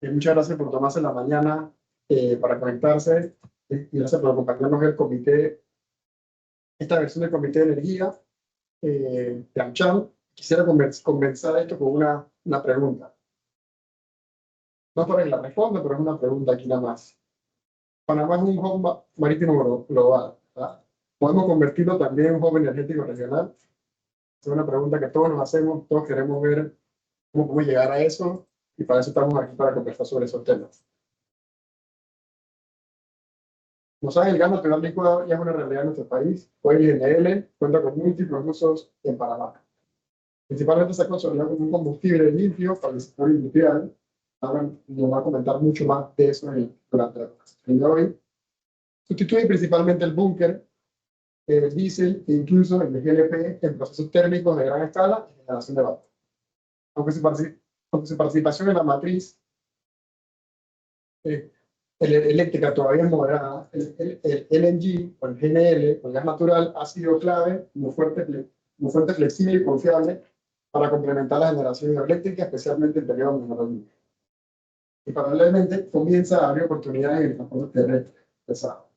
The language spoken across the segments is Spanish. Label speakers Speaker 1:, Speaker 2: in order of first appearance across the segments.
Speaker 1: Muchas gracias por tomarse la mañana para conectarse y gracias por acompañarnos en el comité, esta versión del Comité de Energía de AmCham. Quisiera comenzar esto con una pregunta. No es para que la responda, pero es una pregunta aquí nada más. Panamá es un hub marítimo global, ¿verdad? ¿Podemos convertirlo también en un hub energético regional? Es una pregunta que todos nos hacemos, todos queremos ver cómo podemos llegar a eso, y para eso estamos aquí para conversar sobre esos temas. Como saben, el gas natural licuado ya es una realidad en nuestro país. Hoy GNL cuenta con múltiples usos en Panamá. Principalmente se ha consolidado como un combustible limpio para el sector industrial. Ahora nos va a comentar mucho más de eso durante la presentación de hoy. Sustituye principalmente el búnker, el diésel e incluso el de GLP en procesos térmicos de gran escala y generación de vapor. Aunque su participación en la matriz eléctrica todavía es moderada, el LNG o el GNL, o el gas natural, ha sido clave como fuente flexible y confiable para complementar la generación hidroeléctrica, especialmente en periodos menores de lluvia. Y paralelamente comienza a abrir oportunidades en el transporte terrestre pesado.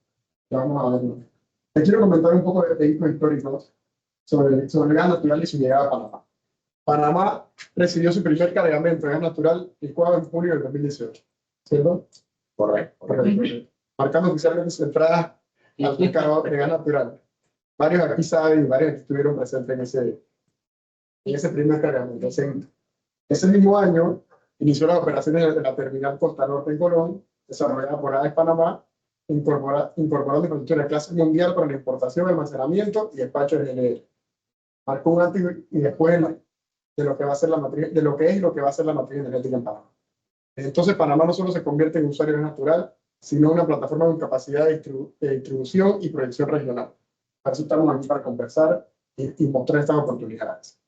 Speaker 1: Ya vamos a verlo. Les quiero comentar un poco de hitos históricos sobre el gas natural y su llegada a Panamá. Panamá recibió su primer cargamento de gas natural licuado en junio del 2018, ¿cierto? Correcto. Marcando oficialmente su entrada al mercado de gas natural. Varios aquí saben y varios estuvieron presentes en ese primer cargamento. Ese mismo año inició las operaciones de la terminal Costa Norte en Colón, desarrollada por AES Panamá, incorporando infraestructura de clase mundial para la importación, almacenamiento y despacho de GNL. Marcó un antes y después de lo que va a ser la matriz, de lo que es y lo que va a ser la matriz energética en Panamá. Entonces, Panamá no solo se convierte en usuario de gas natural, sino en una plataforma con capacidad de distribución y proyección regional. Para eso estamos aquí para conversar y mostrar estas oportunidades.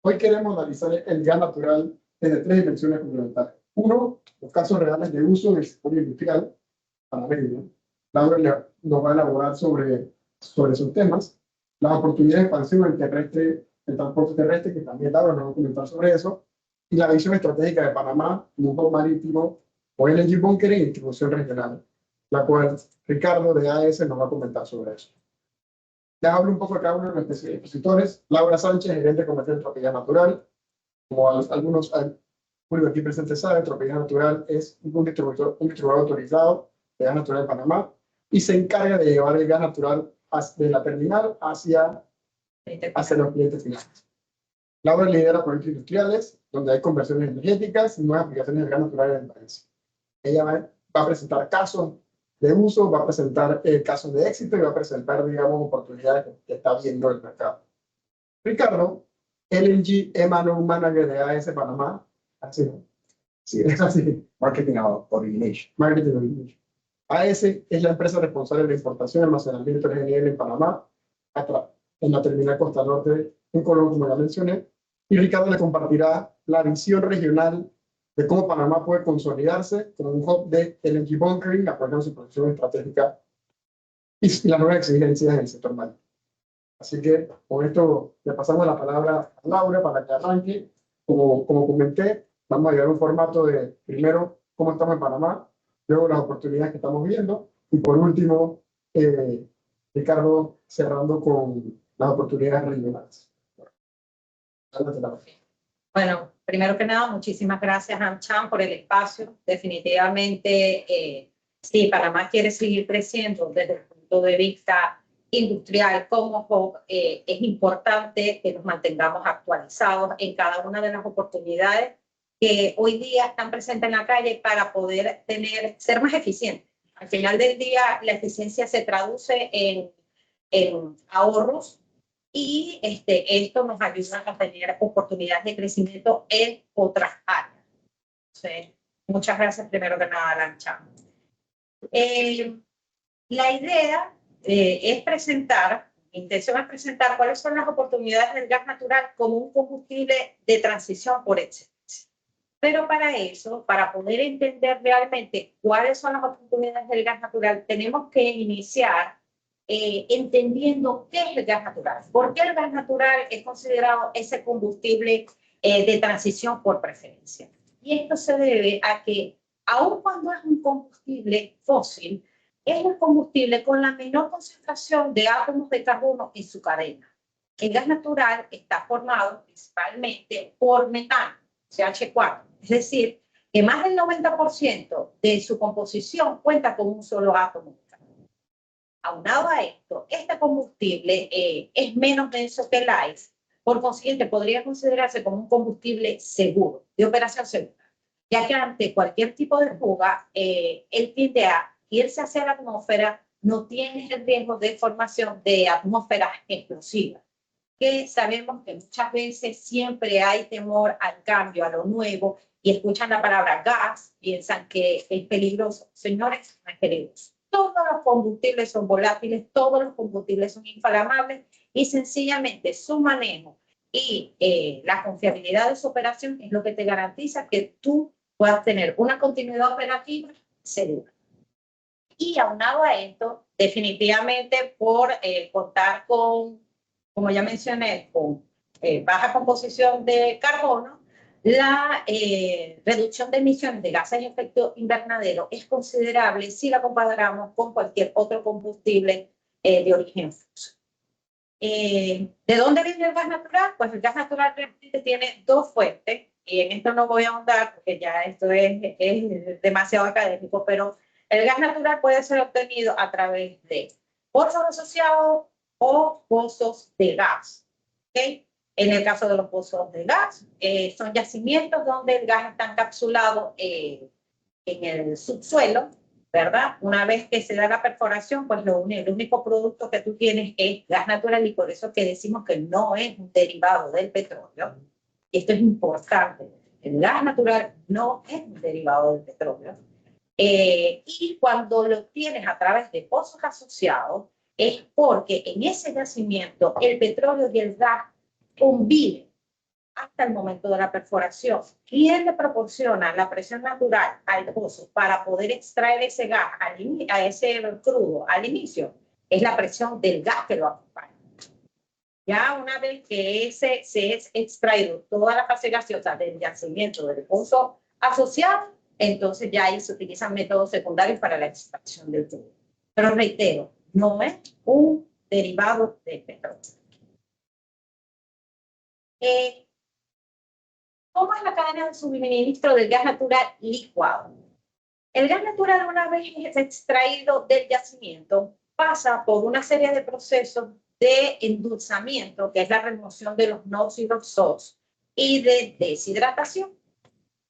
Speaker 1: Hoy queremos analizar el gas natural desde tres dimensiones complementarias. Uno, los casos reales de uso en el sector industrial panameño. Laura nos va a elaborar sobre esos temas. Las oportunidades de expansión el transporte terrestre, que también Laura nos va a comentar sobre eso. Y la visión estratégica de Panamá, un hub marítimo o LNG bunkering y distribución regional, la cual Ricardo de AES nos va a comentar sobre eso. Les hablo un poco de cada uno de nuestros expositores. Laura Sánchez, gerente comercial de Tropicana Natural. Como algunos públicos aquí presentes saben, Tropicana Natural es un distribuidor autorizado de gas natural de Panamá y se encarga de llevar el gas natural de la terminal hacia los clientes finales. Laura lidera proyectos industriales donde hay conversiones energéticas y nuevas aplicaciones de gas natural en el país. Ella va a presentar casos de uso, va a presentar casos de éxito y va a presentar, digamos, oportunidades que está viendo el mercado. Ricardo, LNG M&O Manager de AES Panamá. Así, ¿no? Sí, es así. Marketing Origination. Marketing Origination. AES es la empresa responsable de la importación y almacenamiento de GNL en Panamá, en la terminal Costa Norte en Colón, como ya mencioné. Y Ricardo le compartirá la visión regional de cómo Panamá puede consolidarse como un hub de LNG bunkering, apoyando su producción estratégica y las nuevas exigencias en el sector marítimo. Así que con esto le pasamos la palabra a Laura para que arranque. Como comenté, vamos a llevar un formato de, primero, cómo estamos en Panamá, luego las oportunidades que estamos viendo, y por último, Ricardo cerrando con las oportunidades regionales.
Speaker 2: Bueno, primero que nada, muchísimas gracias, AmCham, por el espacio. Definitivamente, sí, Panamá quiere seguir creciendo desde el punto de vista industrial como hub. Es importante que nos mantengamos actualizados en cada una de las oportunidades que hoy día están presentes en la calle para poder ser más eficientes. Al final del día, la eficiencia se traduce en ahorros, y esto nos ayuda a tener oportunidades de crecimiento en otras áreas. Entonces, muchas gracias primero que nada, Lancha. La idea es presentar, mi intención es presentar cuáles son las oportunidades del gas natural como un combustible de transición por excelencia. Pero para eso, para poder entender realmente cuáles son las oportunidades del gas natural, tenemos que iniciar entendiendo qué es el gas natural. ¿Por qué el gas natural es considerado ese combustible de transición por preferencia? Y esto se debe a que, aun cuando es un combustible fósil, es el combustible con la menor concentración de átomos de carbono en su cadena. El gas natural está formado principalmente por metano, CH4, es decir, que más del 90% de su composición cuenta con un solo átomo de carbono. Aunado a esto, este combustible es menos denso que el ICE, por consiguiente podría considerarse como un combustible seguro, de operación segura, ya que ante cualquier tipo de fuga, él tiende a irse hacia la atmósfera, no tiene el riesgo de formación de atmósferas explosivas, que sabemos que muchas veces siempre hay temor al cambio, a lo nuevo, y escuchan la palabra gas, piensan que es peligroso. Señores, no es peligroso. Todos los combustibles son volátiles, todos los combustibles son inflamables, y sencillamente su manejo y la confiabilidad de su operación es lo que te garantiza que tú puedas tener una continuidad operativa segura. Y aunado a esto, definitivamente por contar con, como ya mencioné, con baja composición de carbono, la reducción de emisiones de gases de efecto invernadero es considerable si la comparamos con cualquier otro combustible de origen fósil. ¿De dónde viene el gas natural? Pues el gas natural realmente tiene dos fuentes, y en esto no voy a ahondar porque ya esto es demasiado académico, pero el gas natural puede ser obtenido a través de pozos asociados o pozos de gas. ¿Okay? En el caso de los pozos de gas, son yacimientos donde el gas está encapsulado en el subsuelo, ¿verdad? Una vez que se da la perforación, pues el único producto que tú tienes es gas natural, y por eso que decimos que no es un derivado del petróleo. Y esto es importante. El gas natural no es un derivado del petróleo. Y cuando lo tienes a través de pozos asociados, es porque en ese yacimiento el petróleo y el gas conviven hasta el momento de la perforación. ¿Quién le proporciona la presión natural al pozo para poder extraer ese gas, a ese crudo al inicio? Es la presión del gas que lo acompaña. Ya una vez que se es extraído toda la fase gaseosa del yacimiento del pozo asociado, entonces ya ahí se utilizan métodos secundarios para la extracción del crudo. Pero reitero, no es un derivado del petróleo. ¿Cómo es la cadena de suministro del gas natural licuado? El gas natural, una vez es extraído del yacimiento, pasa por una serie de procesos de endulzamiento, que es la remoción de los NOx y los SOx, y de deshidratación.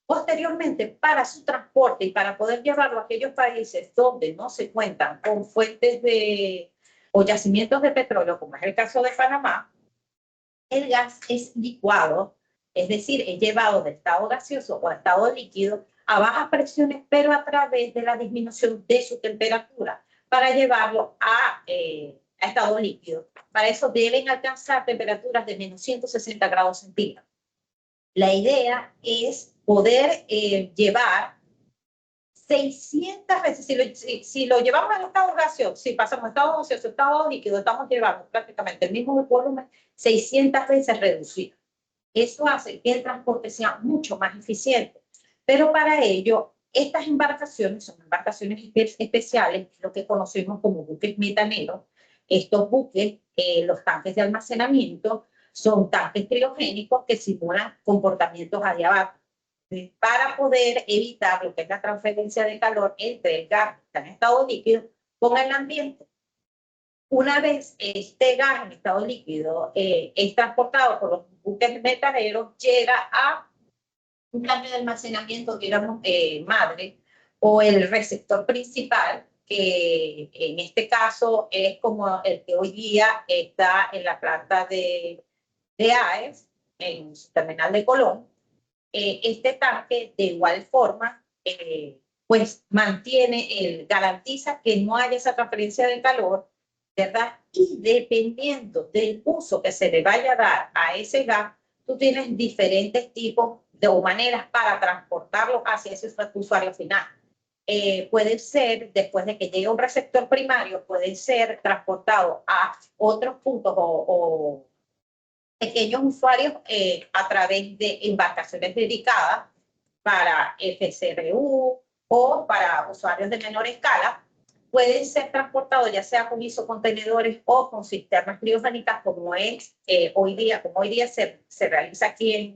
Speaker 2: Posteriormente, para su transporte y para poder llevarlo a aquellos países donde no se cuentan con fuentes o yacimientos de petróleo, como es el caso de Panamá, el gas es licuado, es decir, es llevado de estado gaseoso o a estado líquido a bajas presiones, pero a través de la disminución de su temperatura, para llevarlo a estado líquido. Para eso deben alcanzar temperaturas de menos 160 grados centígrados. La idea es poder llevar 600 veces, si lo llevamos al estado gaseoso, si pasamos de estado gaseoso a estado líquido, estamos llevando prácticamente el mismo volumen 600 veces reducido. Eso hace que el transporte sea mucho más eficiente. Pero para ello, estas embarcaciones son embarcaciones especiales, lo que conocemos como buques metaneros. Estos buques, los tanques de almacenamiento, son tanques criogénicos que simulan comportamientos adiabatos, para poder evitar lo que es la transferencia de calor entre el gas que está en estado líquido con el ambiente. Una vez este gas en estado líquido es transportado por los buques metaneros, llega a un tanque de almacenamiento, digamos, madre, o el receptor principal, que en este caso es como el que hoy día está en la planta de AES, en su terminal de Colón. Este tanque, de igual forma, pues garantiza que no haya esa transferencia de calor, ¿verdad? Y dependiendo del uso que se le vaya a dar a ese gas, tú tienes diferentes tipos o maneras para transportarlo hacia ese usuario final. Puede ser, después de que llegue a un receptor primario, puede ser transportado a otros puntos o pequeños usuarios a través de embarcaciones dedicadas para FCRU o para usuarios de menor escala, puede ser transportado ya sea con isocontenedores o con cisternas criogénicas, como es hoy día se realiza aquí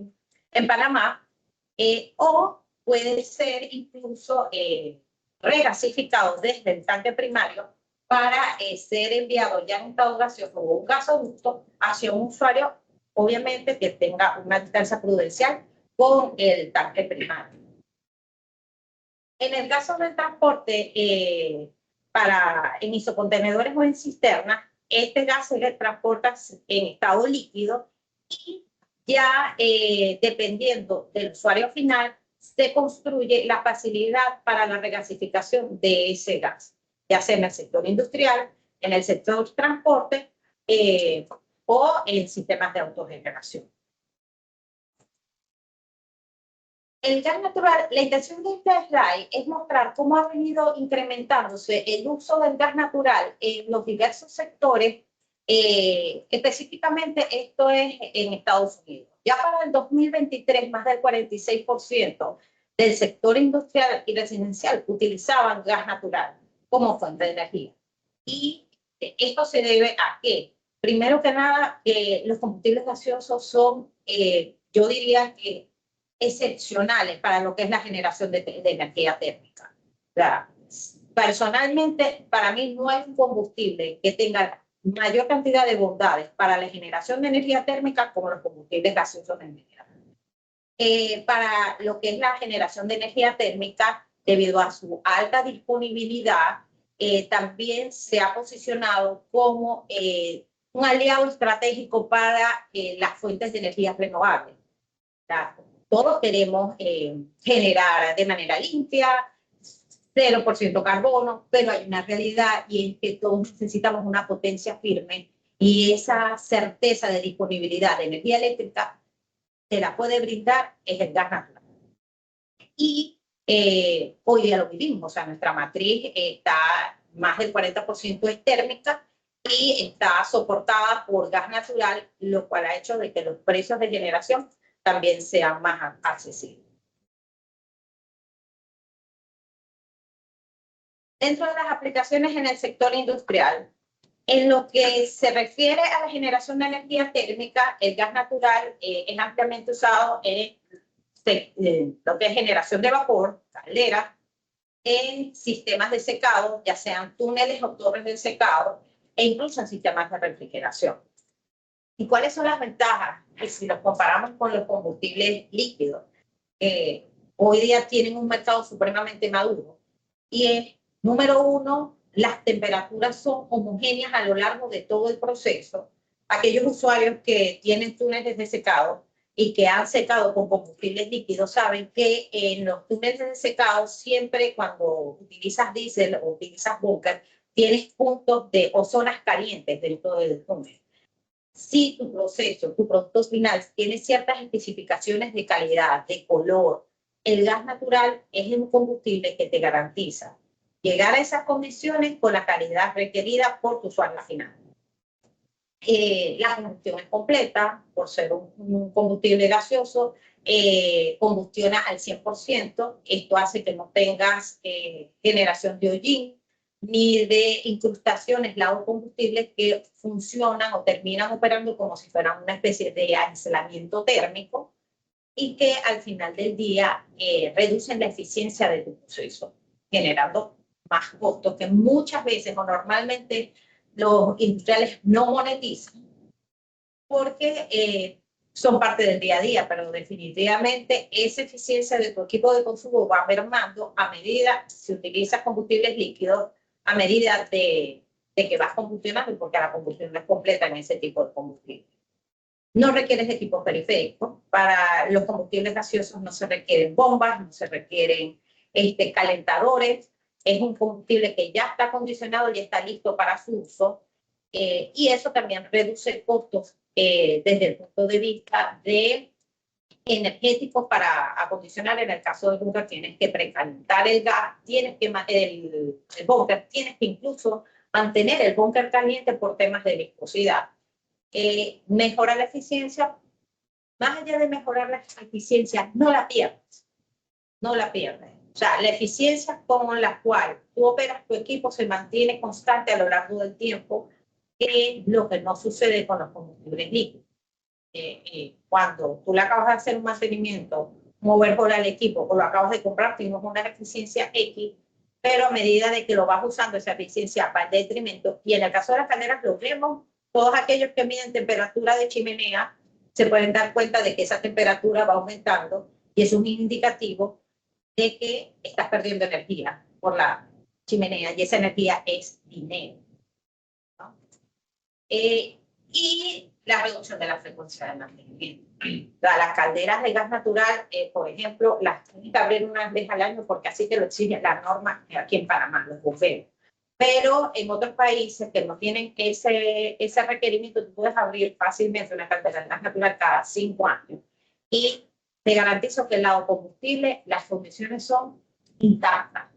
Speaker 2: en Panamá, o puede ser incluso regasificado desde el tanque primario para ser enviado ya en estado gaseoso o un gasoducto hacia un usuario, obviamente que tenga una distancia prudencial con el tanque primario. En el caso del transporte, en isocontenedores o en cisternas, este gas se transporta en estado líquido y ya dependiendo del usuario final, se construye la facilidad para la regasificación de ese gas, ya sea en el sector industrial, en el sector transporte o en sistemas de autogeneración. El gas natural, la intención de este slide es mostrar cómo ha venido incrementándose el uso del gas natural en los diversos sectores, específicamente esto es en Estados Unidos. Ya para el 2023, más del 46% del sector industrial y residencial utilizaban gas natural como fuente de energía. Y esto se debe a que, primero que nada, los combustibles gaseosos son, yo diría que, excepcionales para lo que es la generación de energía térmica. O sea, personalmente, para mí no es un combustible que tenga mayor cantidad de bondades para la generación de energía térmica como los combustibles gaseosos de energía. Para lo que es la generación de energía térmica, debido a su alta disponibilidad, también se ha posicionado como un aliado estratégico para las fuentes de energía renovables. Todos queremos generar de manera limpia, 0% carbono, pero hay una realidad y es que todos necesitamos una potencia firme y esa certeza de disponibilidad de energía eléctrica se la puede brindar es el gas natural. Y hoy día lo vivimos, o sea, nuestra matriz está más del 40% es térmica y está soportada por gas natural, lo cual ha hecho de que los precios de generación también sean más accesibles. Dentro de las aplicaciones en el sector industrial, en lo que se refiere a la generación de energía térmica, el gas natural es ampliamente usado en lo que es generación de vapor, calderas, en sistemas de secado, ya sean túneles o torres de secado, e incluso en sistemas de refrigeración. ¿Y cuáles son las ventajas? Que si los comparamos con los combustibles líquidos, hoy día tienen un mercado supremamente maduro. Y es, número uno, las temperaturas son homogéneas a lo largo de todo el proceso. Aquellos usuarios que tienen túneles de secado y que han secado con combustibles líquidos saben que en los túneles de secado siempre cuando utilizas diésel o utilizas búnker, tienes puntos o zonas calientes dentro del túnel. Si tu proceso, tu producto final tiene ciertas especificaciones de calidad, de color, el gas natural es un combustible que te garantiza llegar a esas condiciones con la calidad requerida por tu usuario final. La combustión es completa, por ser un combustible gaseoso, combustiona al 100%. Esto hace que no tengas generación de hollín, ni de incrustaciones combustibles que funcionan o terminan operando como si fueran una especie de aislamiento térmico y que al final del día reducen la eficiencia de tu proceso, generando más costos que muchas veces o normalmente los industriales no monetizan porque son parte del día a día, pero definitivamente esa eficiencia de tu equipo de consumo va mermando a medida si utilizas combustibles líquidos, a medida de que vas combustionando, porque la combustión no es completa en ese tipo de combustible. No requieres equipos periféricos. Para los combustibles gaseosos no se requieren bombas, no se requieren calentadores. Es un combustible que ya está acondicionado y está listo para su uso. Y eso también reduce costos desde el punto de vista de energéticos para acondicionar. En el caso del búnker tienes que precalentar el gas, tienes que el búnker, tienes que incluso mantener el búnker caliente por temas de viscosidad. Mejora la eficiencia, más allá de mejorar la eficiencia, no la pierdes. no la pierdes. O sea, la eficiencia con la cual tú operas tu equipo se mantiene constante a lo largo del tiempo, que es lo que no sucede con los combustibles líquidos. Cuando tú le acabas de hacer un mantenimiento, mover por el equipo, o lo acabas de comprar, tienes una eficiencia X, pero a medida de que lo vas usando, esa eficiencia va en detrimento. Y en el caso de las calderas, lo vemos, todos aquellos que miden temperatura de chimenea se pueden dar cuenta de que esa temperatura va aumentando y es un indicativo de que estás perdiendo energía por la chimenea y esa energía es dinero, ¿no? Y la reducción de la frecuencia de mantenimiento. Las calderas de gas natural, por ejemplo, las tienes que abrir una vez al año porque así te lo exige la norma aquí en Panamá, los bomberos. Pero en otros países que no tienen ese requerimiento, tú puedes abrir fácilmente una caldera de gas natural cada 5 años. Y te garantizo que el lado combustible, las condiciones son intactas,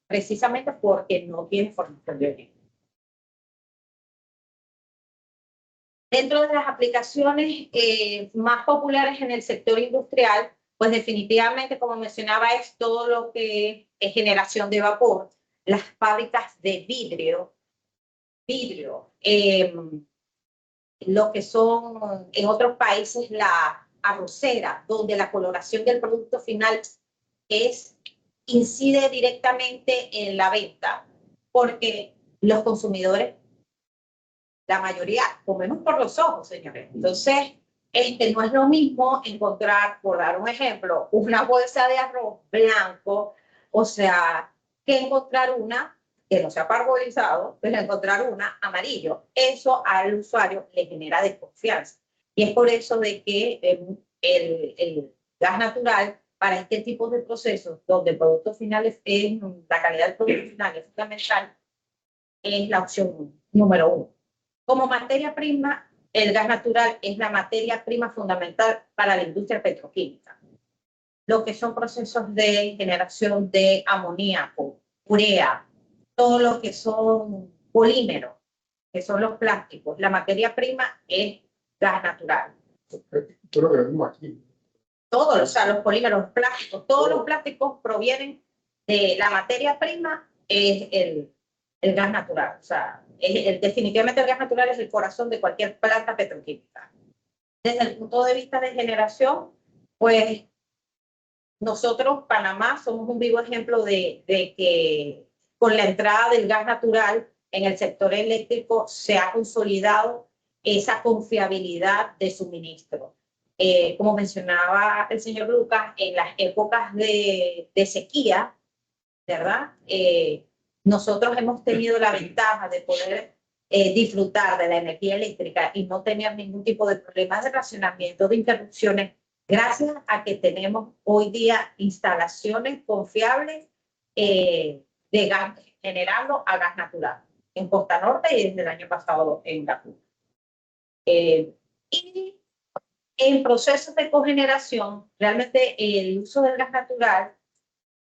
Speaker 2: precisamente porque no tiene formación de origen. Dentro de las aplicaciones más populares en el sector industrial, pues definitivamente, como mencionaba, es todo lo que es generación de vapor, las fábricas de vidrio, lo que son en otros países la arrocera, donde la coloración del producto final incide directamente en la venta, porque los consumidores, la mayoría, comemos por los ojos, señores. Entonces, no es lo mismo encontrar, por dar un ejemplo, una bolsa de arroz blanco, o sea, que encontrar una que no sea parbolizado, pero encontrar una amarillo. Eso al usuario le genera desconfianza. Y es por eso de que el gas natural, para este tipo de procesos, donde el producto final la calidad del producto final es fundamental, es la opción número 1. Como materia prima, el gas natural es la materia prima fundamental para la industria petroquímica. Lo que son procesos de generación de amoníaco, urea, todo lo que son polímeros, que son los plásticos. La materia prima es gas natural.
Speaker 1: Todo lo que vemos aquí.
Speaker 2: Todos, o sea, los polímeros, los plásticos, todos los plásticos provienen de la materia prima, es el gas natural. O sea, definitivamente el gas natural es el corazón de cualquier planta petroquímica. Desde el punto de vista de generación, pues nosotros, Panamá, somos un vivo ejemplo de que con la entrada del gas natural en el sector eléctrico se ha consolidado esa confiabilidad de suministro. Como mencionaba el señor Lucas, en las épocas de sequía, ¿verdad? Nosotros hemos tenido la ventaja de poder disfrutar de la energía eléctrica y no tener ningún tipo de problemas de racionamiento, de interrupciones, gracias a que tenemos hoy día instalaciones confiables de gas, generando a gas natural en Costa Norte y desde el año pasado en Gacú. Y en procesos de cogeneración, realmente el uso del gas natural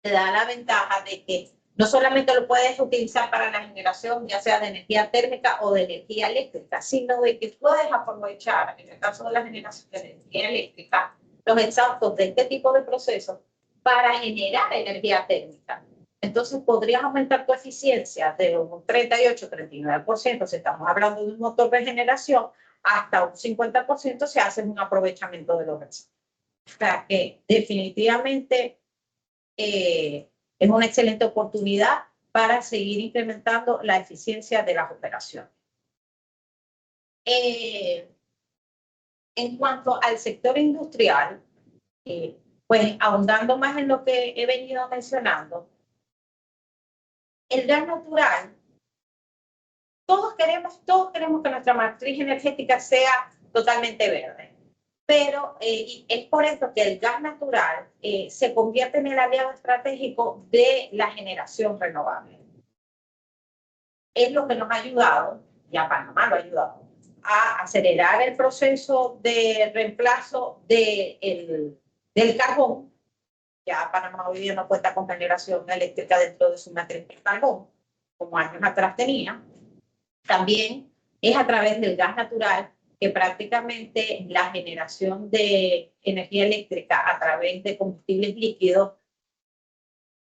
Speaker 2: te da la ventaja de que no solamente lo puedes utilizar para la generación, ya sea de energía térmica o de energía eléctrica, sino de que puedes aprovechar, en el caso de la generación de energía eléctrica, los exhaustos de este tipo de procesos para generar energía térmica. Entonces podrías aumentar tu eficiencia de un 38-39%, si estamos hablando de un motor de generación, hasta un 50% si haces un aprovechamiento de los exhaustos. O sea que definitivamente es una excelente oportunidad para seguir incrementando la eficiencia de las operaciones. En cuanto al sector industrial, pues ahondando más en lo que he venido mencionando, el gas natural, todos queremos que nuestra matriz energética sea totalmente verde. Pero es por eso que el gas natural se convierte en el aliado estratégico de la generación renovable. Es lo que nos ha ayudado, y a Panamá lo ha ayudado, a acelerar el proceso de reemplazo del carbón. Ya Panamá hoy día no cuenta con generación eléctrica dentro de su matriz de carbón, como años atrás tenía. También es a través del gas natural que prácticamente la generación de energía eléctrica a través de combustibles líquidos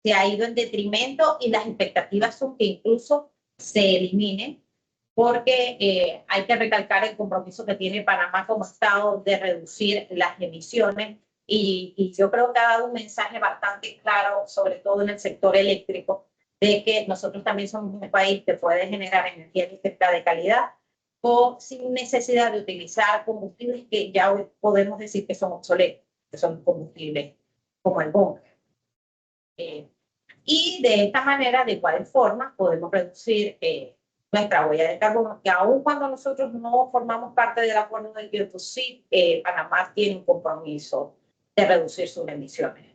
Speaker 2: se ha ido en detrimento y las expectativas son que incluso se eliminen, porque hay que recalcar el compromiso que tiene Panamá como Estado de reducir las emisiones y yo creo que ha dado un mensaje bastante claro, sobre todo en el sector eléctrico, de que nosotros también somos un país que puede generar energía eléctrica de calidad o sin necesidad de utilizar combustibles que ya hoy podemos decir que son obsoletos, que son combustibles como el bunker. Y de esta manera, de igual forma, podemos reducir nuestra huella de carbono, que aun cuando nosotros no formamos parte del acuerdo de Kyoto, sí, Panamá tiene un compromiso de reducir sus emisiones.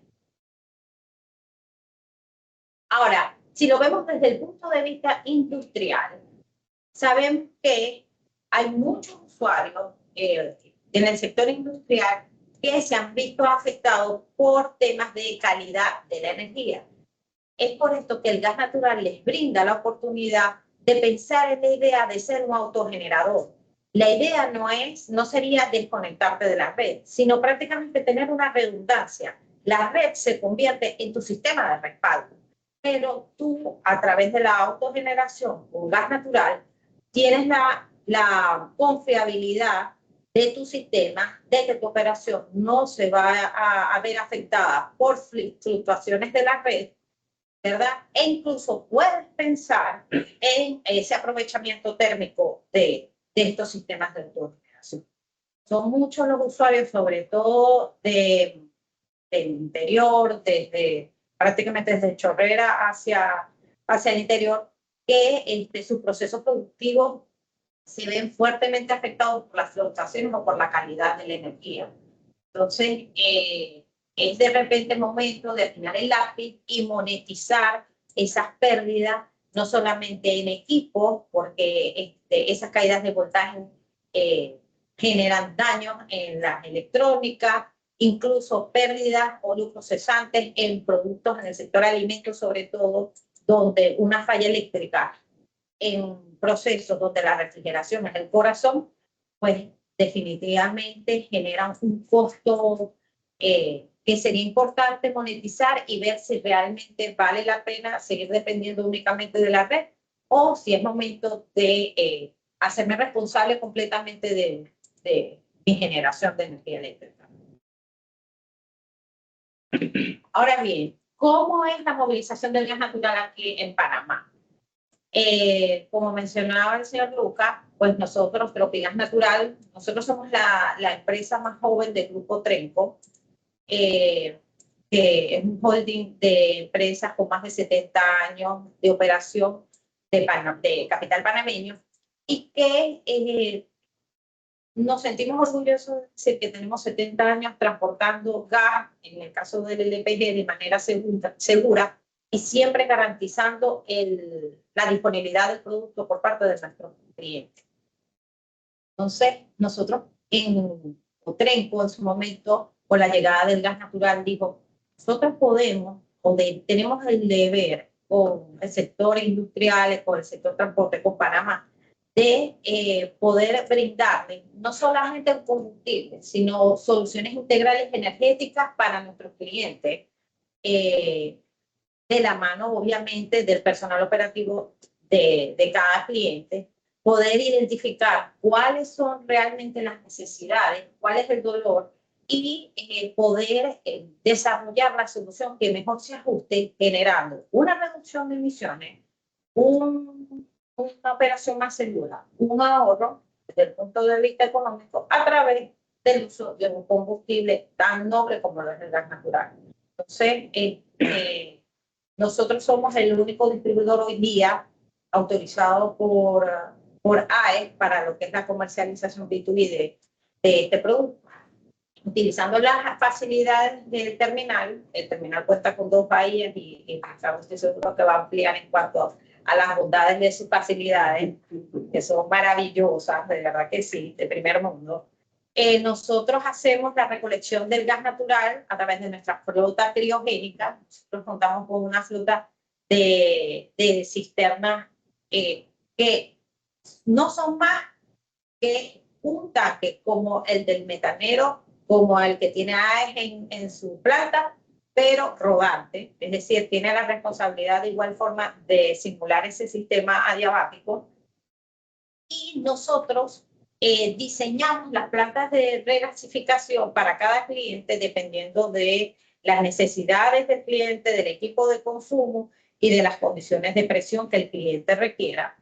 Speaker 2: Ahora, si lo vemos desde el punto de vista industrial, sabemos que hay muchos usuarios en el sector industrial que se han visto afectados por temas de calidad de la energía. Es por esto que el gas natural les brinda la oportunidad de pensar en la idea de ser un autogenerador. La idea no sería desconectarte de la red, sino prácticamente tener una redundancia. La red se convierte en tu sistema de respaldo, pero tú, a través de la autogeneración con gas natural, tienes la confiabilidad de tu sistema, de que tu operación no se va a ver afectada por fluctuaciones de la red, ¿verdad? E incluso puedes pensar en ese aprovechamiento térmico de estos sistemas de autogeneración. Son muchos los usuarios, sobre todo del interior, prácticamente desde Chorrera hacia el interior, que sus procesos productivos se ven fuertemente afectados por las fluctuaciones o por la calidad de la energía. Entonces, es de repente el momento de afinar el lápiz y monetizar esas pérdidas, no solamente en equipo, porque esas caídas de voltaje generan daños en la electrónica, incluso pérdidas o lucros cesantes en productos en el sector alimentos, sobre todo, donde una falla eléctrica en procesos donde la refrigeración es el corazón, pues definitivamente generan un costo que sería importante monetizar y ver si realmente vale la pena seguir dependiendo únicamente de la red o si es momento de hacerme responsable completamente de mi generación de energía eléctrica. Ahora bien, ¿cómo es la movilización del gas natural aquí en Panamá? Como mencionaba el señor Lucas, pues nosotros, Tropigas Natural, nosotros somos la empresa más joven del Grupo Trenco, que es un holding de empresas con más de 70 años de operación de capital panameño y que nos sentimos orgullosos de decir que tenemos 70 años transportando gas, en el caso del LPG, de manera segura y siempre garantizando la disponibilidad del producto por parte de nuestros clientes. Entonces, nosotros en Trenco, en su momento, con la llegada del gas natural, dijo, nosotros tenemos el deber con el sector industrial, con el sector transporte, con Panamá, de poder brindarle no solamente el combustible, sino soluciones integrales energéticas para nuestros clientes, de la mano, obviamente, del personal operativo de cada cliente, poder identificar cuáles son realmente las necesidades, cuál es el dolor y poder desarrollar la solución que mejor se ajuste, generando una reducción de emisiones, una operación más segura, un ahorro desde el punto de vista económico a través del uso de un combustible tan noble como lo es el gas natural. Entonces, nosotros somos el único distribuidor hoy día autorizado por AE para lo que es la comercialización B2B de este producto. Utilizando las facilidades del terminal, el terminal cuenta con 2 bahías y estoy seguro que va a ampliar en cuanto a las bondades de sus facilidades, que son maravillosas, de verdad que sí, de primer mundo. Nosotros hacemos la recolección del gas natural a través de nuestra flota criogénica. Nosotros contamos con una flota de cisternas que no son más que un tanque como el del metanero, como el que tiene AES en su planta, pero rodante, es decir, tiene la responsabilidad de igual forma de simular ese sistema adiabático. Y nosotros diseñamos las plantas de regasificación para cada cliente dependiendo de las necesidades del cliente, del equipo de consumo y de las condiciones de presión que el cliente requiera.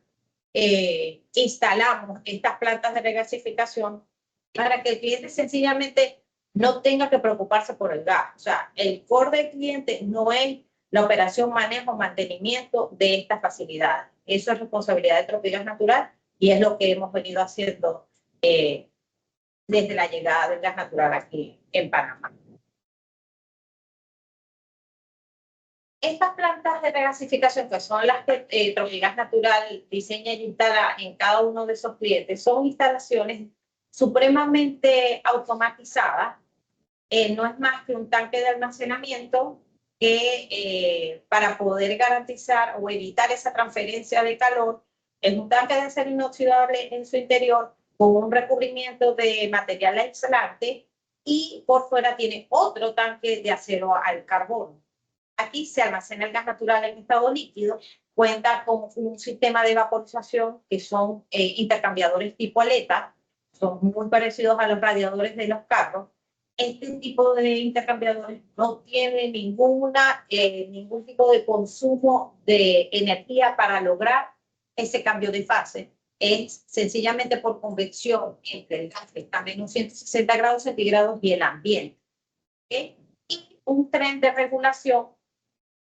Speaker 2: Instalamos estas plantas de regasificación para que el cliente sencillamente no tenga que preocuparse por el gas. O sea, el core del cliente no es la operación, manejo, mantenimiento de estas facilidades. Eso es responsabilidad de Tropigas Natural y es lo que hemos venido haciendo desde la llegada del gas natural aquí en Panamá. Estas plantas de regasificación, que son las que Tropigas Natural diseña y instala en cada uno de esos clientes, son instalaciones supremamente automatizadas. No es más que un tanque de almacenamiento que para poder garantizar o evitar esa transferencia de calor, es un tanque de acero inoxidable en su interior con un recubrimiento de material aislante y por fuera tiene otro tanque de acero al carbono. Aquí se almacena el gas natural en estado líquido, cuenta con un sistema de vaporización que son intercambiadores tipo aleta, son muy parecidos a los radiadores de los carros. Este tipo de intercambiadores no tiene ningún tipo de consumo de energía para lograr ese cambio de fase. Es sencillamente por convección entre el gas que está a menos 160 grados centígrados y el ambiente. ¿Okay? Y un tren de regulación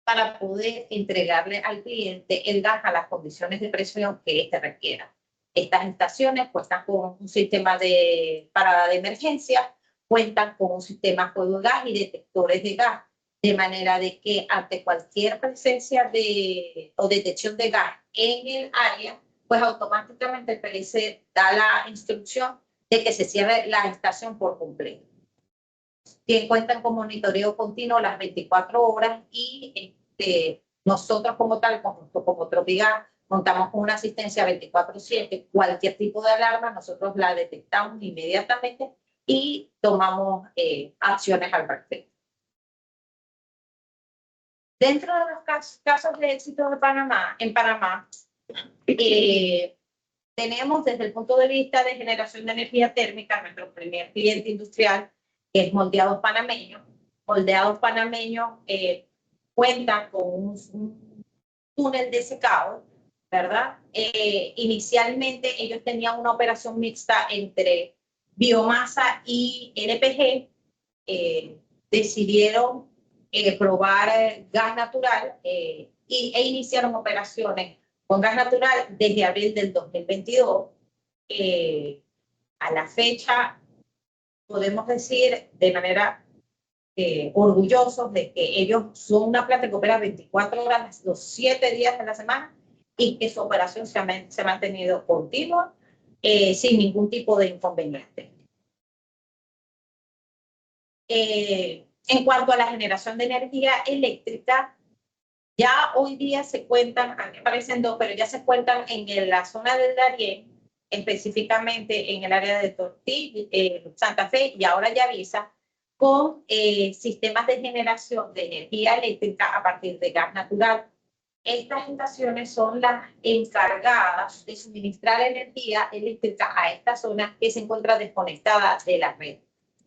Speaker 2: para poder entregarle al cliente el gas a las condiciones de presión que éste requiera. Estas estaciones cuentan con un sistema de parada de emergencia, cuentan con un sistema fuego de gas y detectores de gas, de manera de que ante cualquier presencia o detección de gas en el área, pues automáticamente el PLC da la instrucción de que se cierre la estación por completo. Cuentan con monitoreo continuo las 24 horas y nosotros como tal, como Tropigas, contamos con una asistencia 24/7. Cualquier tipo de alarma, nosotros la detectamos inmediatamente y tomamos acciones al respecto. Dentro de los casos de éxito de Panamá, en Panamá, tenemos desde el punto de vista de generación de energía térmica nuestro primer cliente industrial, que es Moldeados Panameños. Moldeados Panameños cuentan con un túnel de secado, ¿verdad? Inicialmente ellos tenían una operación mixta entre biomasa y LPG. Decidieron probar gas natural e iniciaron operaciones con gas natural desde abril del 2022. A la fecha, podemos decir de manera orgullosos de que ellos son una planta que opera 24 horas, los 7 días de la semana y que su operación se ha mantenido continua sin ningún tipo de inconveniente. En cuanto a la generación de energía eléctrica, ya hoy día se cuentan, aquí aparecen dos, pero ya se cuentan en la zona del Darién, específicamente en el área de Tortilla, Santa Fe y ahora Yavisa, con sistemas de generación de energía eléctrica a partir de gas natural. Estas estaciones son las encargadas de suministrar energía eléctrica a esta zona que se encuentra desconectada de la red.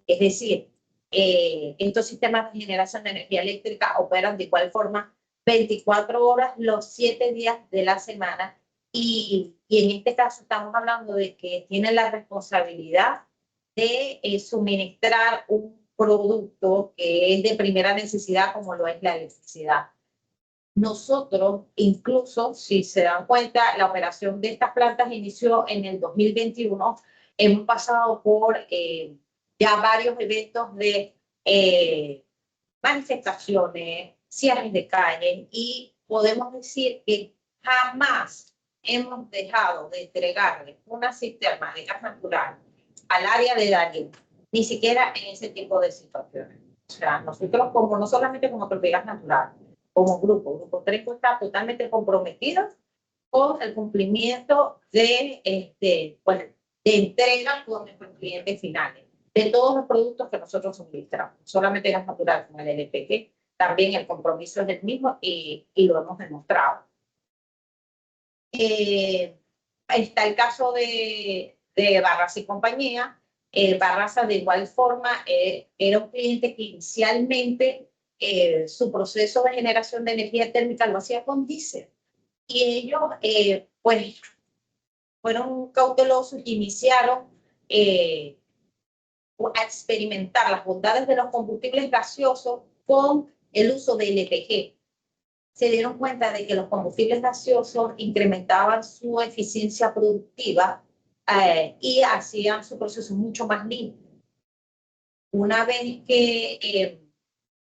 Speaker 2: Es decir, estos sistemas de generación de energía eléctrica operan de igual forma 24 horas los 7 días de la semana y en este caso estamos hablando de que tienen la responsabilidad de suministrar un producto que es de primera necesidad como lo es la electricidad. Nosotros, incluso, si se dan cuenta, la operación de estas plantas inició en el 2021. Hemos pasado por ya varios eventos de manifestaciones, cierres de calles y podemos decir que jamás hemos dejado de entregarle una cisterna de gas natural al área de Darién, ni siquiera en ese tipo de situaciones. O sea, nosotros como no solamente como Tropigas Natural, como Grupo Treco está totalmente comprometido con el cumplimiento de entrega con nuestros clientes finales de todos los productos que nosotros suministramos, solamente gas natural como el LPG, también el compromiso es el mismo y lo hemos demostrado. Está el caso de Barraza y compañía. Barraza de igual forma era un cliente que inicialmente su proceso de generación de energía térmica lo hacía con diésel. Y ellos pues fueron cautelosos y iniciaron a experimentar las bondades de los combustibles gaseosos con el uso de LPG. Se dieron cuenta de que los combustibles gaseosos incrementaban su eficiencia productiva y hacían su proceso mucho más limpio. Una vez que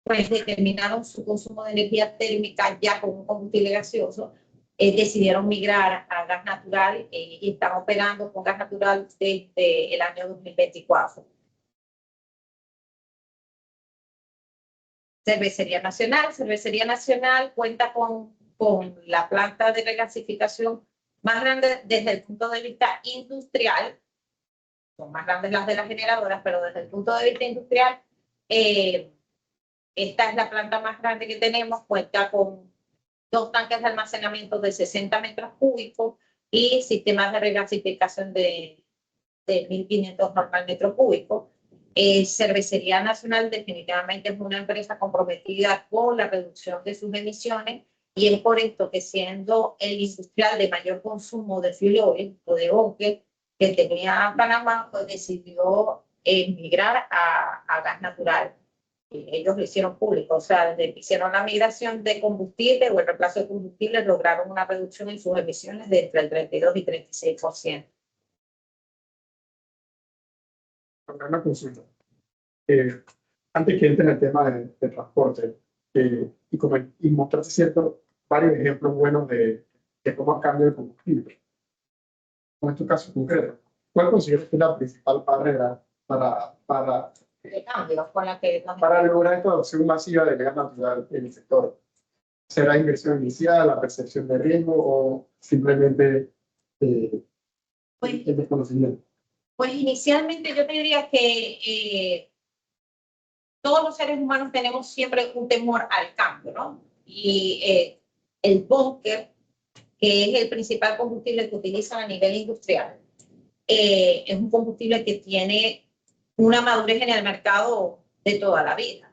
Speaker 2: pues determinaron su consumo de energía térmica ya con un combustible gaseoso, decidieron migrar a gas natural y están operando con gas natural desde el año 2024. Cervecería Nacional cuenta con la planta de regasificación más grande desde el punto de vista industrial. Son más grandes las de las generadoras, pero desde el punto de vista industrial, esta es la planta más grande que tenemos. Cuenta con 2 tanques de almacenamiento de 60 metros cúbicos y sistemas de regasificación de 1.500 normal metros cúbicos. Cervecería Nacional definitivamente es una empresa comprometida con la reducción de sus emisiones y es por esto que, siendo el industrial de mayor consumo de fuel oil o de bunker que tenía Panamá, pues decidió migrar a gas natural. Y ellos lo hicieron público, o sea, desde que hicieron la migración de combustible o el reemplazo de combustible, lograron una reducción en sus emisiones de entre el 32 y 36%.
Speaker 1: Una consulta. Antes que entre en el tema de transporte, y mostrarse varios ejemplos buenos de cómo ha cambiado el combustible. En este caso concreto, ¿cuál consideras que es la principal barrera para
Speaker 2: De cambios con la que
Speaker 1: lograr esta adopción masiva de gas natural en el sector? ¿Será inversión inicial, la percepción de riesgo o simplemente el desconocimiento?
Speaker 2: Pues inicialmente yo te diría que todos los seres humanos tenemos siempre un temor al cambio, ¿no? Y el búnker, que es el principal combustible que utilizan a nivel industrial, es un combustible que tiene una madurez en el mercado de toda la vida.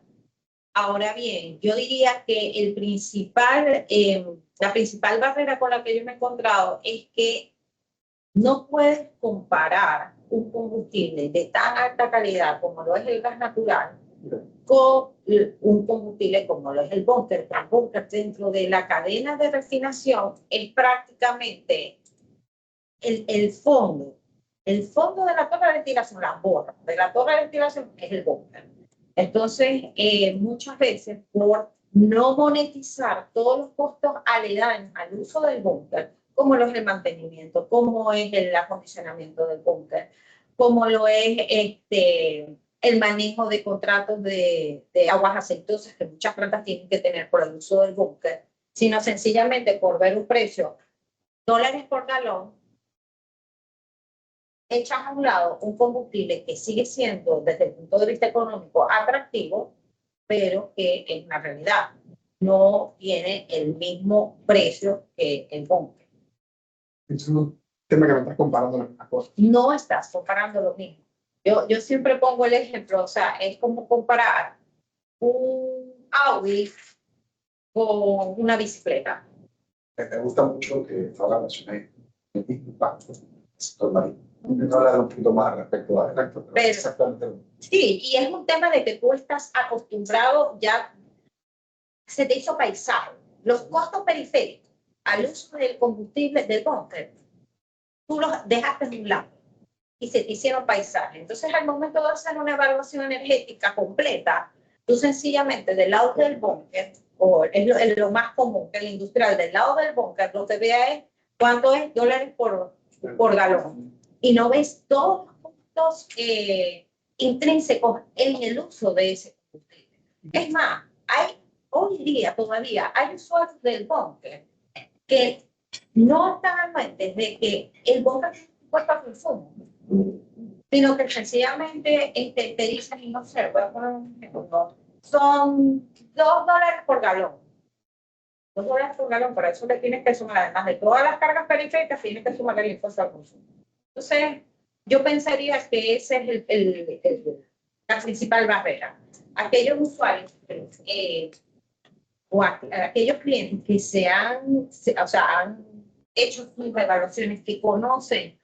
Speaker 2: Ahora bien, yo diría que la principal barrera con la que yo me he encontrado es que no puedes comparar un combustible de tan alta calidad como lo es el gas natural con un combustible como lo es el búnker. El búnker, dentro de la cadena de refinación, es prácticamente el fondo. El fondo de la torre de ventilación, la borra de la torre de ventilación es el búnker. Entonces, muchas veces, por no monetizar todos los costos aledaños al uso del búnker, como lo es el mantenimiento, como es el acondicionamiento del búnker, como lo es el manejo de contratos de aguas aceitosas que muchas plantas tienen que tener por el uso del búnker, sino sencillamente por ver un precio, dólares por galón, echas a un lado un combustible que sigue siendo, desde el punto de vista económico, atractivo, pero que en una realidad no tiene el mismo precio que el búnker.
Speaker 1: Es un tema que me estás comparando las mismas cosas.
Speaker 2: No estás comparando lo mismo. Yo siempre pongo el ejemplo, o sea, es como comparar un Audi con una bicicleta.
Speaker 3: Me gusta mucho que ahora mencioné el mismo impacto del sector marino. No hablar un poquito más respecto a esto, pero exactamente.
Speaker 2: Sí, y es un tema de que tú estás acostumbrado, ya se te hizo paisaje. Los costos periféricos al uso del combustible del búnker, tú los dejaste de un lado y se te hicieron paisaje. Entonces, al momento de hacer una evaluación energética completa, tú sencillamente del lado del búnker, o es lo más común que el industrial del lado del búnker, lo que vea es cuánto es dólares por galón. Y no ves todos los costos intrínsecos en el uso de ese combustible. Es más, hoy día todavía hay usuarios del búnker que no están anuentes de que el búnker cuesta consumo, sino que sencillamente te dicen, y no sé, voy a poner un ejemplo, son $2 por galón. $2 por galón, por eso le tienes que sumar, además de todas las cargas periféricas, tienes que sumar el impuesto al consumo. Entonces, yo pensaría que esa es la principal barrera. Aquellos usuarios o aquellos clientes que han hecho sus evaluaciones, que conocen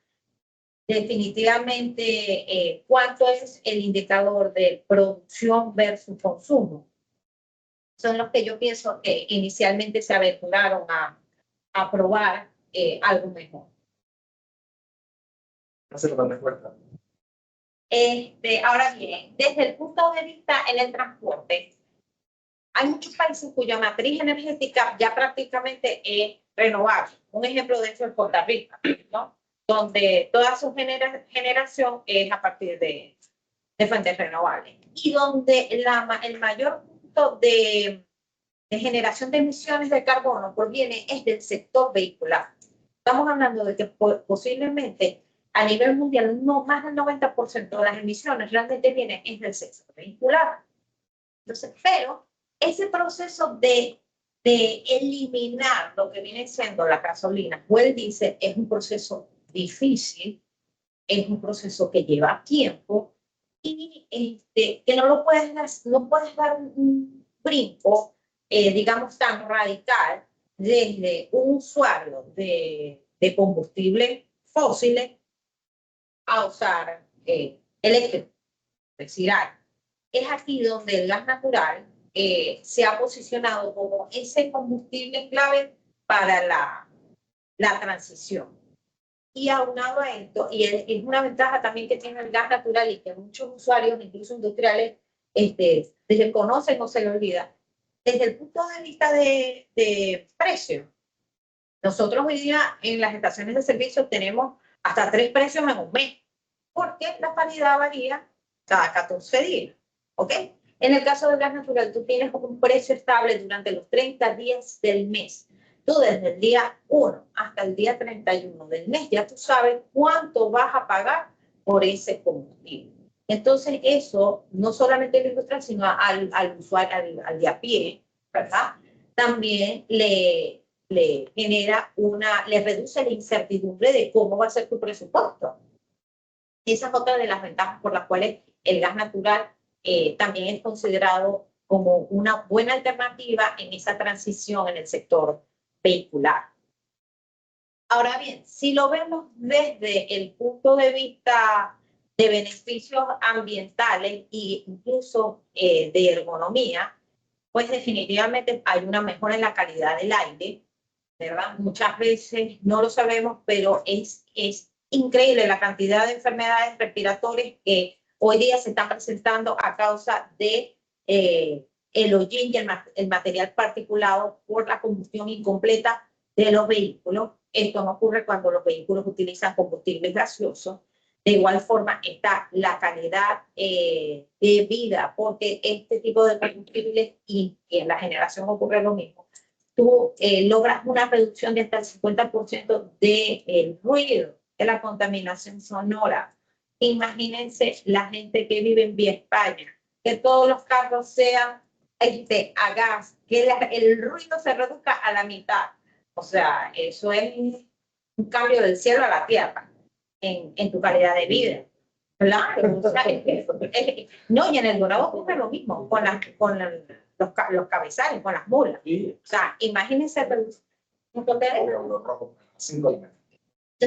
Speaker 2: definitivamente cuánto es el indicador de producción versus consumo, son los que yo pienso que inicialmente se aventuraron a probar algo mejor.
Speaker 3: Hacer una respuesta.
Speaker 2: Ahora bien, desde el punto de vista en el transporte, hay muchos países cuya matriz energética ya prácticamente es renovable. Un ejemplo de eso es Costa Rica, ¿no? Donde toda su generación es a partir de fuentes renovables. Y donde el mayor punto de generación de emisiones de carbono proviene es del sector vehicular. Estamos hablando de que posiblemente a nivel mundial no más del 90% de las emisiones realmente vienen es del sector vehicular. Entonces, pero ese proceso de eliminar lo que viene siendo la gasolina o el diésel es un proceso difícil, es un proceso que lleva tiempo y que no puedes dar un brinco, digamos, tan radical desde un usuario de combustibles fósiles a usar eléctrico. Es decir, es aquí donde el gas natural se ha posicionado como ese combustible clave para la transición. Y aunado a esto, y es una ventaja también que tiene el gas natural y que muchos usuarios, incluso industriales, desconocen o se le olvida, desde el punto de vista de precio. Nosotros hoy día en las estaciones de servicio tenemos hasta 3 precios en un mes, porque la paridad varía cada 14 días. ¿Ok? En el caso del gas natural, tú tienes un precio estable durante los 30 días del mes. Tú desde el día 1 hasta el día 31 del mes ya tú sabes cuánto vas a pagar por ese combustible. Entonces eso no solamente al industrial, sino al usuario, al de a pie, ¿verdad? También le genera le reduce la incertidumbre de cómo va a ser tu presupuesto. Esa es otra de las ventajas por las cuales el gas natural también es considerado como una buena alternativa en esa transición en el sector vehicular. Ahora bien, si lo vemos desde el punto de vista de beneficios ambientales e incluso de ergonomía, pues definitivamente hay una mejora en la calidad del aire, ¿verdad? Muchas veces no lo sabemos, pero es increíble la cantidad de enfermedades respiratorias que hoy día se están presentando a causa de el hollín y el material particulado por la combustión incompleta de los vehículos. Esto no ocurre cuando los vehículos utilizan combustibles gaseosos. De igual forma está la calidad de vida, porque este tipo de combustibles y en la generación ocurre lo mismo. Tú logras una reducción de hasta el 50% del ruido, de la contaminación sonora. Imagínense la gente que vive en Vía España, que todos los carros sean a gas, que el ruido se reduzca a la mitad. O sea, eso es un cambio del cielo a la tierra en tu calidad de vida. Claro, o sea, no, y en el Dorado ocurre lo mismo con los cabezales, con las mulas. O sea, imagínense. Entonces,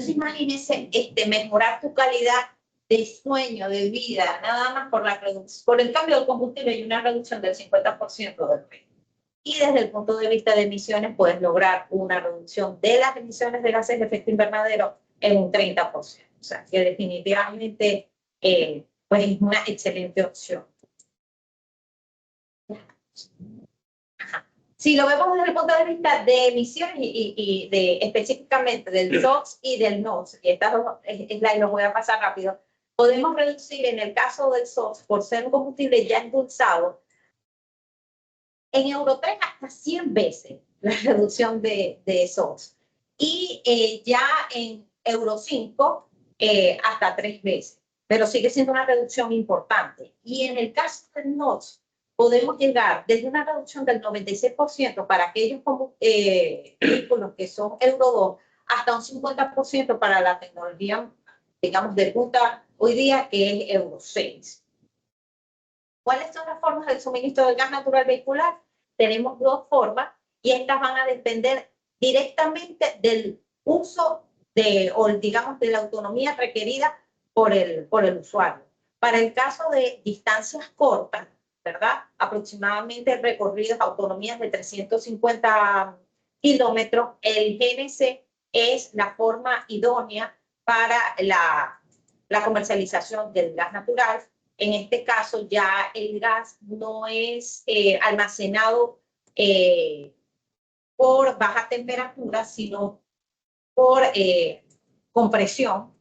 Speaker 2: imagínense mejorar tu calidad de sueño, de vida, nada más por el cambio del combustible y una reducción del 50% del peso. Y desde el punto de vista de emisiones, puedes lograr una reducción de las emisiones de gases de efecto invernadero en un 30%. O sea, que definitivamente pues es una excelente opción. Si lo vemos desde el punto de vista de emisiones y específicamente del SOx y del NOx, y estas dos slides los voy a pasar rápido, podemos reducir en el caso del SOx, por ser un combustible ya endulzado, en Euro 3 hasta 100 veces la reducción de SOx. Y ya en Euro 5 hasta 3 veces. Pero sigue siendo una reducción importante. Y en el caso del NOx, podemos llegar desde una reducción del 96% para aquellos vehículos que son Euro 2 hasta un 50% para la tecnología, digamos, de punta hoy día, que es Euro 6. ¿Cuáles son las formas del suministro del gas natural vehicular? Tenemos dos formas y estas van a depender directamente del uso o digamos de la autonomía requerida por el usuario. Para el caso de distancias cortas, ¿verdad? Aproximadamente recorridos, autonomías de 350 kilómetros, el GNC es la forma idónea para la comercialización del gas natural. En este caso ya el gas no es almacenado por baja temperatura, sino por compresión.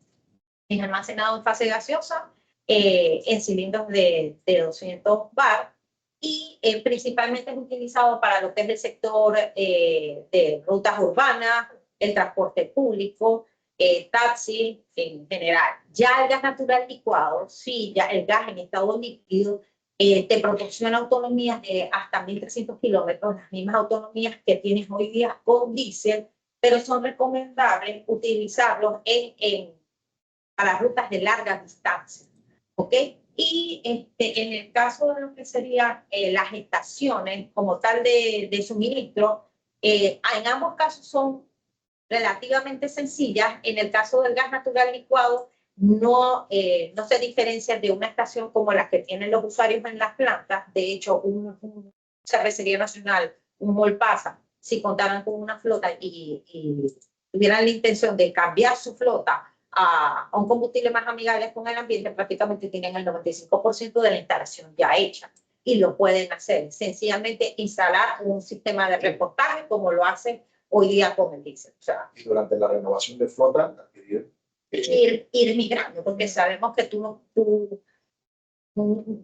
Speaker 2: Es almacenado en fase gaseosa en cilindros de 200 bar y principalmente es utilizado para lo que es el sector de rutas urbanas, el transporte público, taxi en general. Ya el gas natural licuado, sí, ya el gas en estado líquido te proporciona autonomías de hasta 1.300 kilómetros, las mismas autonomías que tienes hoy día con diésel, pero son recomendables utilizarlos para rutas de larga distancia, ¿ok? Y en el caso de lo que serían las estaciones como tal de suministro, en ambos casos son relativamente sencillas. En el caso del gas natural licuado, no se diferencia de una estación como las que tienen los usuarios en las plantas. De hecho, un Cervecería Nacional, un Molpasa, si contaran con una flota y tuvieran la intención de cambiar su flota a un combustible más amigable con el ambiente, prácticamente tienen el 95% de la instalación ya hecha y lo pueden hacer. Sencillamente instalar un sistema de reportaje como lo hacen hoy día con el diésel. O sea,
Speaker 3: y durante la renovación de flota,
Speaker 2: ir migrando, porque sabemos que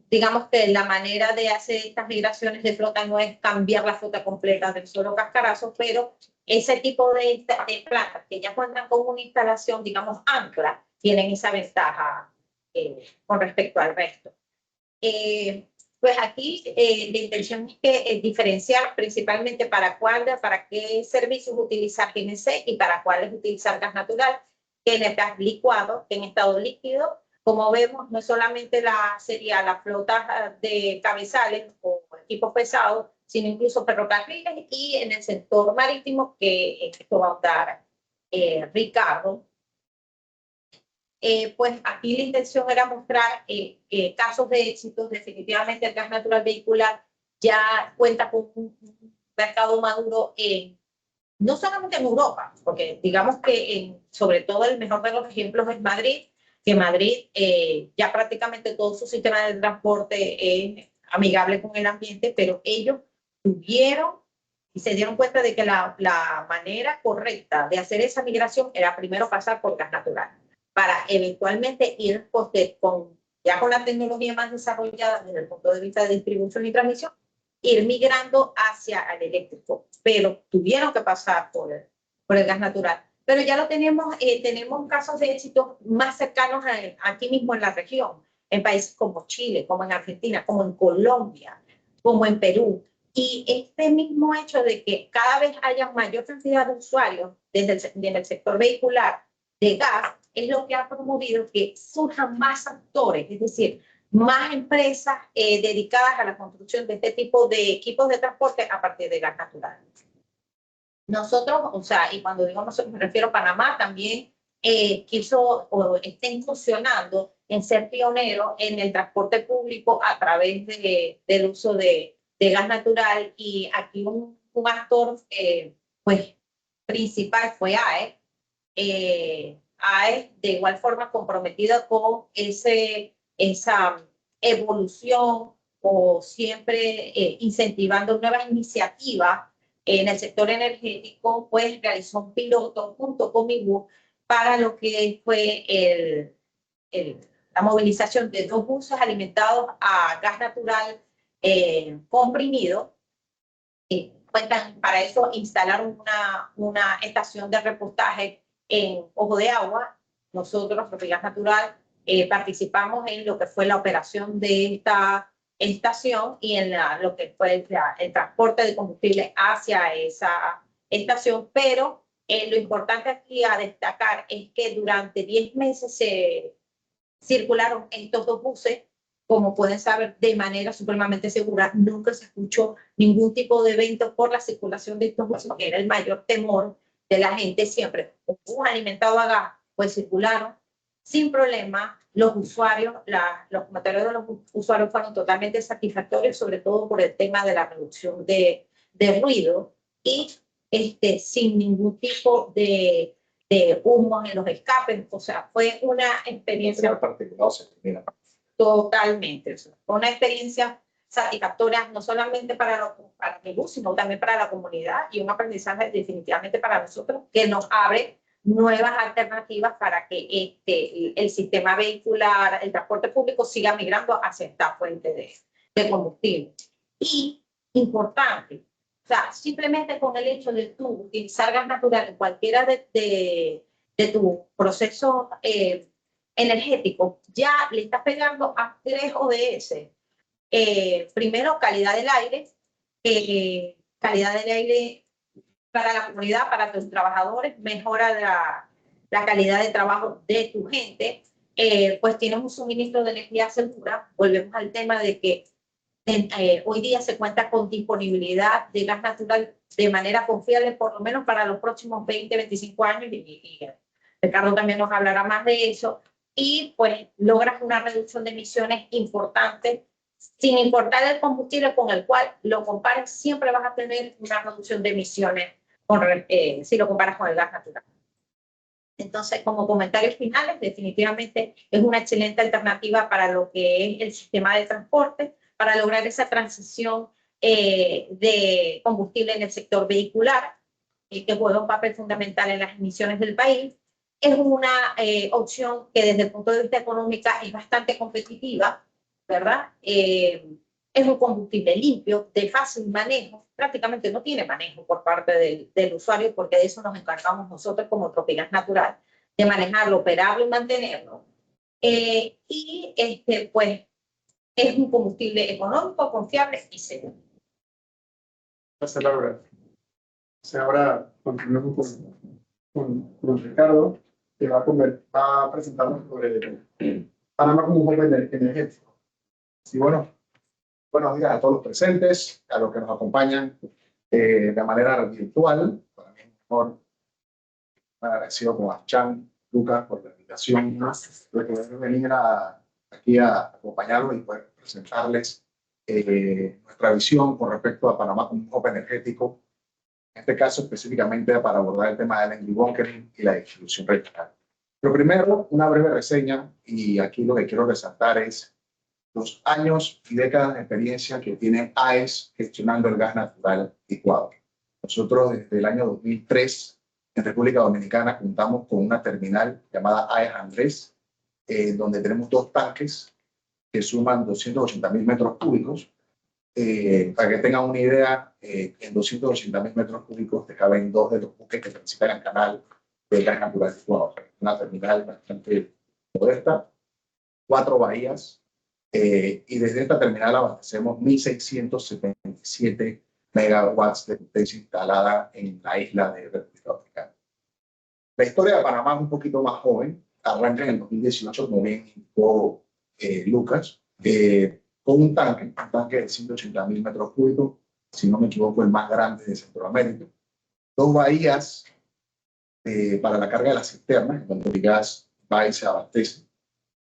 Speaker 2: digamos que la manera de hacer estas migraciones de flota no es cambiar la flota completa del solo cascarazo, pero ese tipo de plantas que ya cuentan con una instalación, digamos, ancla, tienen esa ventaja con respecto al resto. Pues aquí la intención es que diferenciar principalmente para qué servicios utilizar GNC y para cuáles utilizar gas natural, que en el gas licuado, que en estado líquido, como vemos, no solamente sería la flota de cabezales o equipos pesados, sino incluso ferrocarriles y en el sector marítimo, que esto va a dar Ricardo. Pues aquí la intención era mostrar casos de éxitos. Definitivamente el gas natural vehicular ya cuenta con un mercado maduro no solamente en Europa, porque digamos que sobre todo el mejor de los ejemplos es Madrid, que Madrid ya prácticamente todo su sistema de transporte es amigable con el ambiente, pero ellos tuvieron y se dieron cuenta de que la manera correcta de hacer esa migración era primero pasar por gas natural, para eventualmente ir ya con la tecnología más desarrollada desde el punto de vista de distribución y transmisión, ir migrando hacia el eléctrico, pero tuvieron que pasar por el gas natural. Pero ya lo tenemos casos de éxito más cercanos aquí mismo en la región, en países como Chile, como en Argentina, como en Colombia, como en Perú. Y este mismo hecho de que cada vez haya mayor cantidad de usuarios desde el sector vehicular de gas es lo que ha promovido que surjan más actores, es decir, más empresas dedicadas a la construcción de este tipo de equipos de transporte a partir de gas natural. Nosotros, o sea, y cuando digo nosotros me refiero a Panamá, también quiso o está incursionando en ser pionero en el transporte público a través del uso de gas natural, y aquí un actor pues principal fue AE. AE de igual forma comprometida con esa evolución o siempre incentivando nuevas iniciativas en el sector energético, pues realizó un piloto junto con Mibu para lo que fue la movilización de 2 buses alimentados a gas natural comprimido. Para eso instalaron una estación de repostaje en Ojo de Agua. Nosotros, Gas Natural, participamos en lo que fue la operación de esta estación y en lo que fue el transporte de combustible hacia esa estación, pero lo importante aquí a destacar es que durante 10 meses se circularon estos dos buses, como pueden saber, de manera supremamente segura. Nunca se escuchó ningún tipo de evento por la circulación de estos buses, que era el mayor temor de la gente siempre. Un bus alimentado a gas, pues circularon sin problema. Los usuarios, los comentarios de los usuarios fueron totalmente satisfactorios, sobre todo por el tema de la reducción de ruido y sin ningún tipo de humos en los escapes. O sea, fue una experiencia totalmente, fue una experiencia satisfactoria no solamente para el bus, sino también para la comunidad, y un aprendizaje definitivamente para nosotros que nos abre nuevas alternativas para que el sistema vehicular, el transporte público siga migrando hacia esta fuente de combustible. Y importante, o sea, simplemente con el hecho de tú utilizar gas natural en cualquiera de tu proceso energético, ya le estás pegando a 3 ODS. Primero, calidad del aire para la comunidad, para tus trabajadores, mejora la calidad de trabajo de tu gente, pues tienes un suministro de energía segura. Volvemos al tema de que hoy día se cuenta con disponibilidad de gas natural de manera confiable, por lo menos para los próximos 20, 25 años, y Ricardo también nos hablará más de eso, y pues logras una reducción de emisiones importante. Sin importar el combustible con el cual lo compares, siempre vas a tener una reducción de emisiones si lo comparas con el gas natural. Entonces, como comentarios finales, definitivamente es una excelente alternativa para lo que es el sistema de transporte, para lograr esa transición de combustible en el sector vehicular, que juega un papel fundamental en las emisiones del país. Es una opción que desde el punto de vista económico es bastante competitiva, ¿verdad? Es un combustible limpio, de fácil manejo, prácticamente no tiene manejo por parte del usuario, porque de eso nos encargamos nosotros como Tropigas Natural, de manejarlo, operarlo y mantenerlo. Pues es un combustible económico, confiable y seguro.
Speaker 1: Gracias, Laura. Ahora continuamos con Ricardo, que va a presentarnos sobre Panamá como un joven energético.
Speaker 3: Sí, bueno, buenos días a todos los presentes, a los que nos acompañan de manera virtual. Para mí es mejor, agradecido con Chan, Lucas, por la invitación, de poder venir aquí a acompañarlos y poder presentarles nuestra visión con respecto a Panamá como un hub energético, en este caso específicamente para abordar el tema del energy bunkering y la distribución regional. Pero primero, una breve reseña, y aquí lo que quiero resaltar es los años y décadas de experiencia que tiene AES gestionando el gas natural licuado. Nosotros desde el año 2003 en República Dominicana contamos con una terminal llamada AES Andrés, donde tenemos 2 tanques que suman 280.000 metros cúbicos. Para que tengan una idea, en 280.000 metros cúbicos te caben 2 de los buques que transitan el canal del gas natural licuado. Una terminal bastante modesta, 4 bahías, y desde esta terminal abastecemos 1.677 megawatts de potencia instalada en la isla de República Dominicana. La historia de Panamá es un poquito más joven, arranca en el 2018, como bien indicó Lucas, con un tanque de 180.000 metros cúbicos, si no me equivoco, el más grande de Centroamérica. 2 bahías para la carga de las cisternas, donde el gas va y se abastece.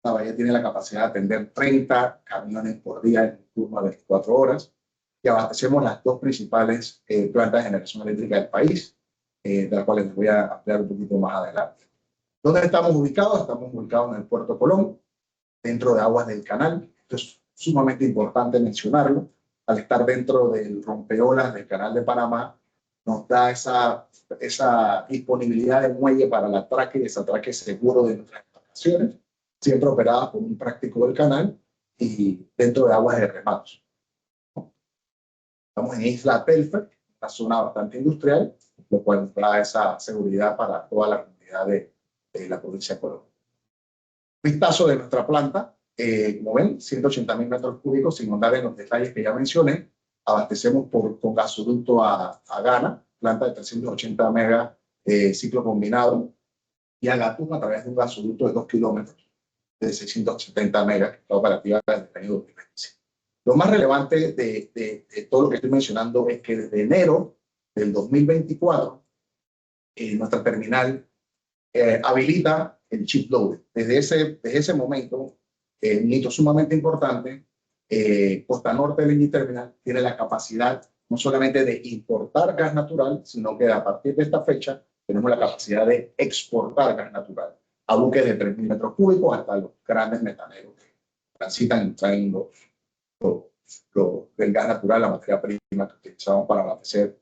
Speaker 3: La bahía tiene la capacidad de atender 30 camiones por día en un turno de 24 horas, y abastecemos las 2 principales plantas de generación eléctrica del país, de las cuales les voy a ampliar un poquito más adelante. ¿Dónde estamos ubicados? Estamos ubicados en el Puerto Colón, dentro de aguas del canal. Esto es sumamente importante mencionarlo. Al estar dentro del rompeolas del Canal de Panamá, nos da esa disponibilidad de muelle para el atraque y desatraque seguro de nuestras embarcaciones, siempre operadas por un práctico del canal y dentro de aguas de rematos. Estamos en Isla Telfer, una zona bastante industrial, lo cual da esa seguridad para toda la comunidad de la provincia de Colón. Vistazo de nuestra planta. Como ven, 180.000 metros cúbicos, sin andar en los detalles que ya mencioné. Abastecemos con gasoducto a Ghana, planta de 380 megas, ciclo combinado, y a Gatún a través de un gasoducto de 2 kilómetros de 670 megas, que está operativa desde el año 2025. Lo más relevante de todo lo que estoy mencionando es que desde enero del 2024, nuestra terminal habilita el chip loader. Desde ese momento, un hito sumamente importante, Costa Norte LNG Terminal tiene la capacidad no solamente de importar gas natural, sino que a partir de esta fecha tenemos la capacidad de exportar gas natural a buques de 3.000 metros cúbicos hasta los grandes metaneros que transitan y traen el gas natural, la materia prima que utilizamos para abastecer,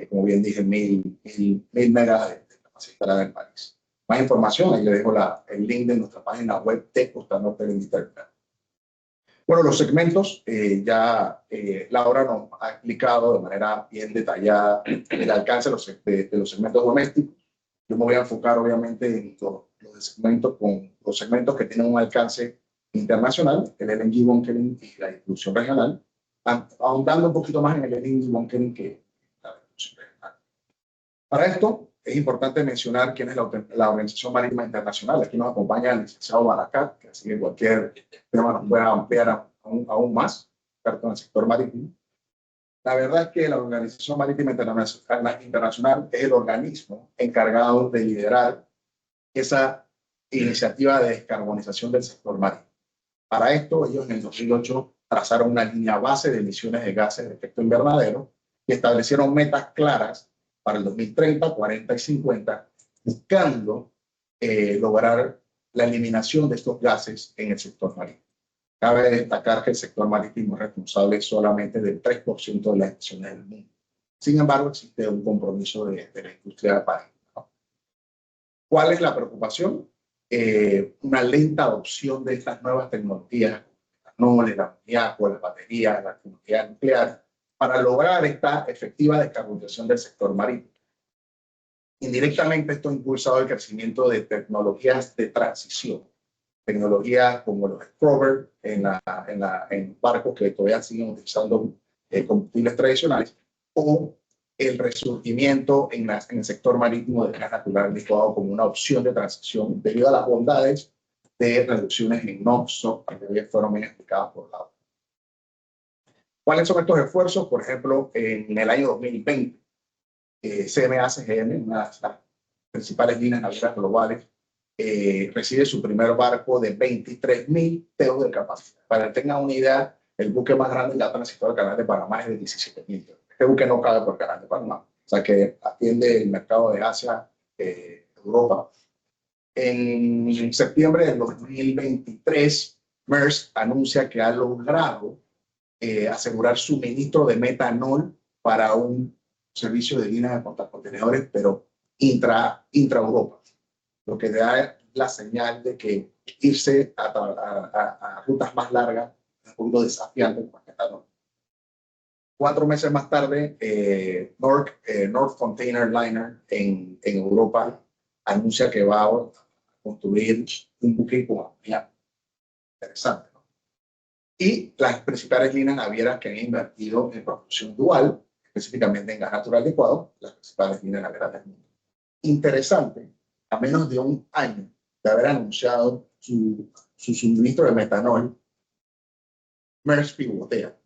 Speaker 3: como bien dije, 1.000 megas de capacidad del país. Más información, ahí le dejo el link de nuestra página web de Costa Norte LNG Terminal. Bueno, los segmentos, Laura nos ha explicado de manera bien detallada el alcance de los segmentos domésticos. Yo me voy a enfocar obviamente en los segmentos que tienen un alcance internacional, el LNG bunkering y la distribución regional, ahondando un poquito más en el LNG bunkering que la distribución regional. Para esto, es importante mencionar quién es la Organización Marítima Internacional. Aquí nos acompaña el licenciado Barakat, que así que cualquier tema nos pueda ampliar aún más, experto en el sector marítimo. La verdad es que la Organización Marítima Internacional es el organismo encargado de liderar esa iniciativa de descarbonización del sector marítimo. Para esto, ellos en el 2008 trazaron una línea base de emisiones de gases de efecto invernadero y establecieron metas claras para el 2030, 40 y 50, buscando lograr la eliminación de estos gases en el sector marítimo. Cabe destacar que el sector marítimo es responsable solamente del 3% de las emisiones del mundo. Sin embargo, existe un compromiso de la industria marítima, ¿no? ¿Cuál es la preocupación? Una lenta adopción de estas nuevas tecnologías, el amoníaco, las baterías, la tecnología nuclear, para lograr esta efectiva descarbonización del sector marítimo. Indirectamente, esto ha impulsado el crecimiento de tecnologías de transición, tecnologías como los scrubbers en barcos que todavía siguen utilizando combustibles tradicionales, o el resurgimiento en el sector marítimo del gas natural licuado como una opción de transición debido a las bondades de reducciones en NOx, que fueron bien explicadas por Laura. ¿Cuáles son estos esfuerzos? Por ejemplo, en el año 2020, CMA-CGM, una de las principales líneas navieras globales, recibe su primer barco de 23.000 teos de capacidad. Para que tengan una idea, el buque más grande ya transitó el canal de Panamá es de 17.000 teos. Este buque no cabe por el canal de Panamá, o sea que atiende el mercado de Asia, Europa. En septiembre del 2023, Maersk anuncia que ha logrado asegurar suministro de metanol para un servicio de líneas de portacontenedores, pero intra-Europa, lo que da la señal de que irse a rutas más largas es un poquito desafiante con metanol. 4 meses más tarde, North Container Liner en Europa anuncia que va a construir un buque con amoníaco. Interesante, ¿no? Y las principales líneas navieras que han invertido en propulsión dual, específicamente en gas natural licuado, las principales líneas navieras del mundo. Interesante, a menos de un año de haber anunciado su suministro de metanol, Maersk pivotea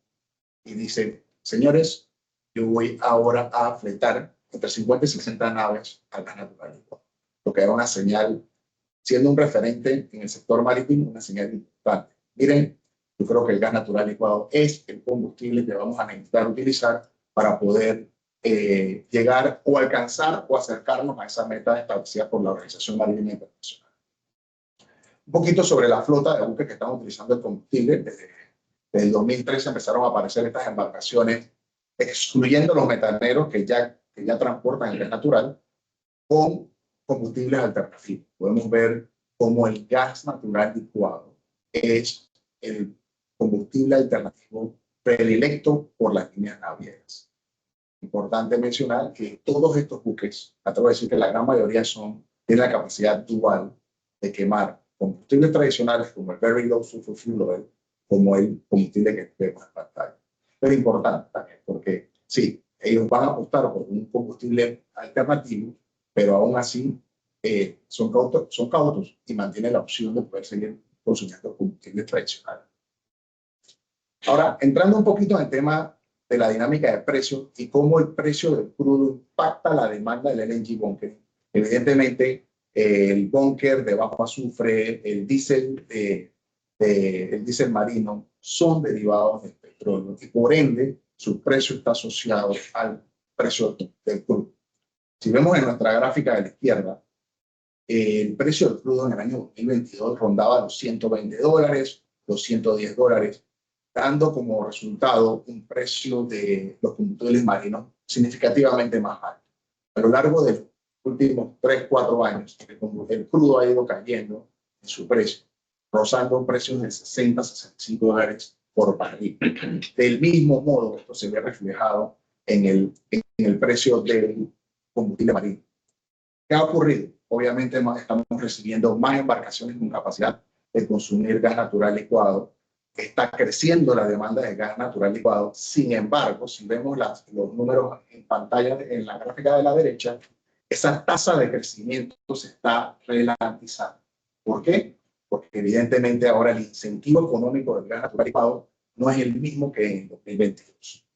Speaker 3: y dice: señores, yo voy ahora a fletar entre 50 y 60 naves al gas natural licuado. Lo que da una señal, siendo un referente en el sector marítimo, una señal importante. Miren, yo creo que el gas natural licuado es el combustible que vamos a necesitar utilizar para poder llegar o alcanzar o acercarnos a esa meta establecida por la Organización Marítima Internacional. Un poquito sobre la flota de buques que están utilizando el combustible. Desde el 2013 empezaron a aparecer estas embarcaciones, excluyendo los metaneros que ya transportan el gas natural, con combustibles alternativos. Podemos ver cómo el gas natural licuado es el combustible alternativo predilecto por las líneas navieras. Importante mencionar que todos estos buques, atrevo a decir que la gran mayoría tienen la capacidad dual de quemar combustibles tradicionales como el Very Low Sulfur Fuel Oil, como el combustible que vemos en pantalla. Pero importante también, porque sí, ellos van a apostar por un combustible alternativo, pero aún así son cautos y mantienen la opción de poder seguir consumiendo combustibles tradicionales. Ahora, entrando un poquito en el tema de la dinámica de precios y cómo el precio del crudo impacta la demanda del LNG bunker. Evidentemente, el búnker de bajo azufre, el diésel marino son derivados del petróleo y por ende su precio está asociado al precio del crudo. Si vemos en nuestra gráfica de la izquierda, el precio del crudo en el año 2022 rondaba los $120, los $110, dando como resultado un precio de los combustibles marinos significativamente más alto. A lo largo de los últimos 3-4 años, el crudo ha ido cayendo en su precio, rozando precios de $60-65 por barril. Del mismo modo, esto se ve reflejado en el precio del combustible marino. ¿Qué ha ocurrido? Obviamente estamos recibiendo más embarcaciones con capacidad de consumir gas natural licuado. Está creciendo la demanda de gas natural licuado. Sin embargo, si vemos los números en pantalla en la gráfica de la derecha, esa tasa de crecimiento se está relativizando. ¿Por qué? Porque evidentemente ahora el incentivo económico del gas natural licuado no es el mismo que en 2022.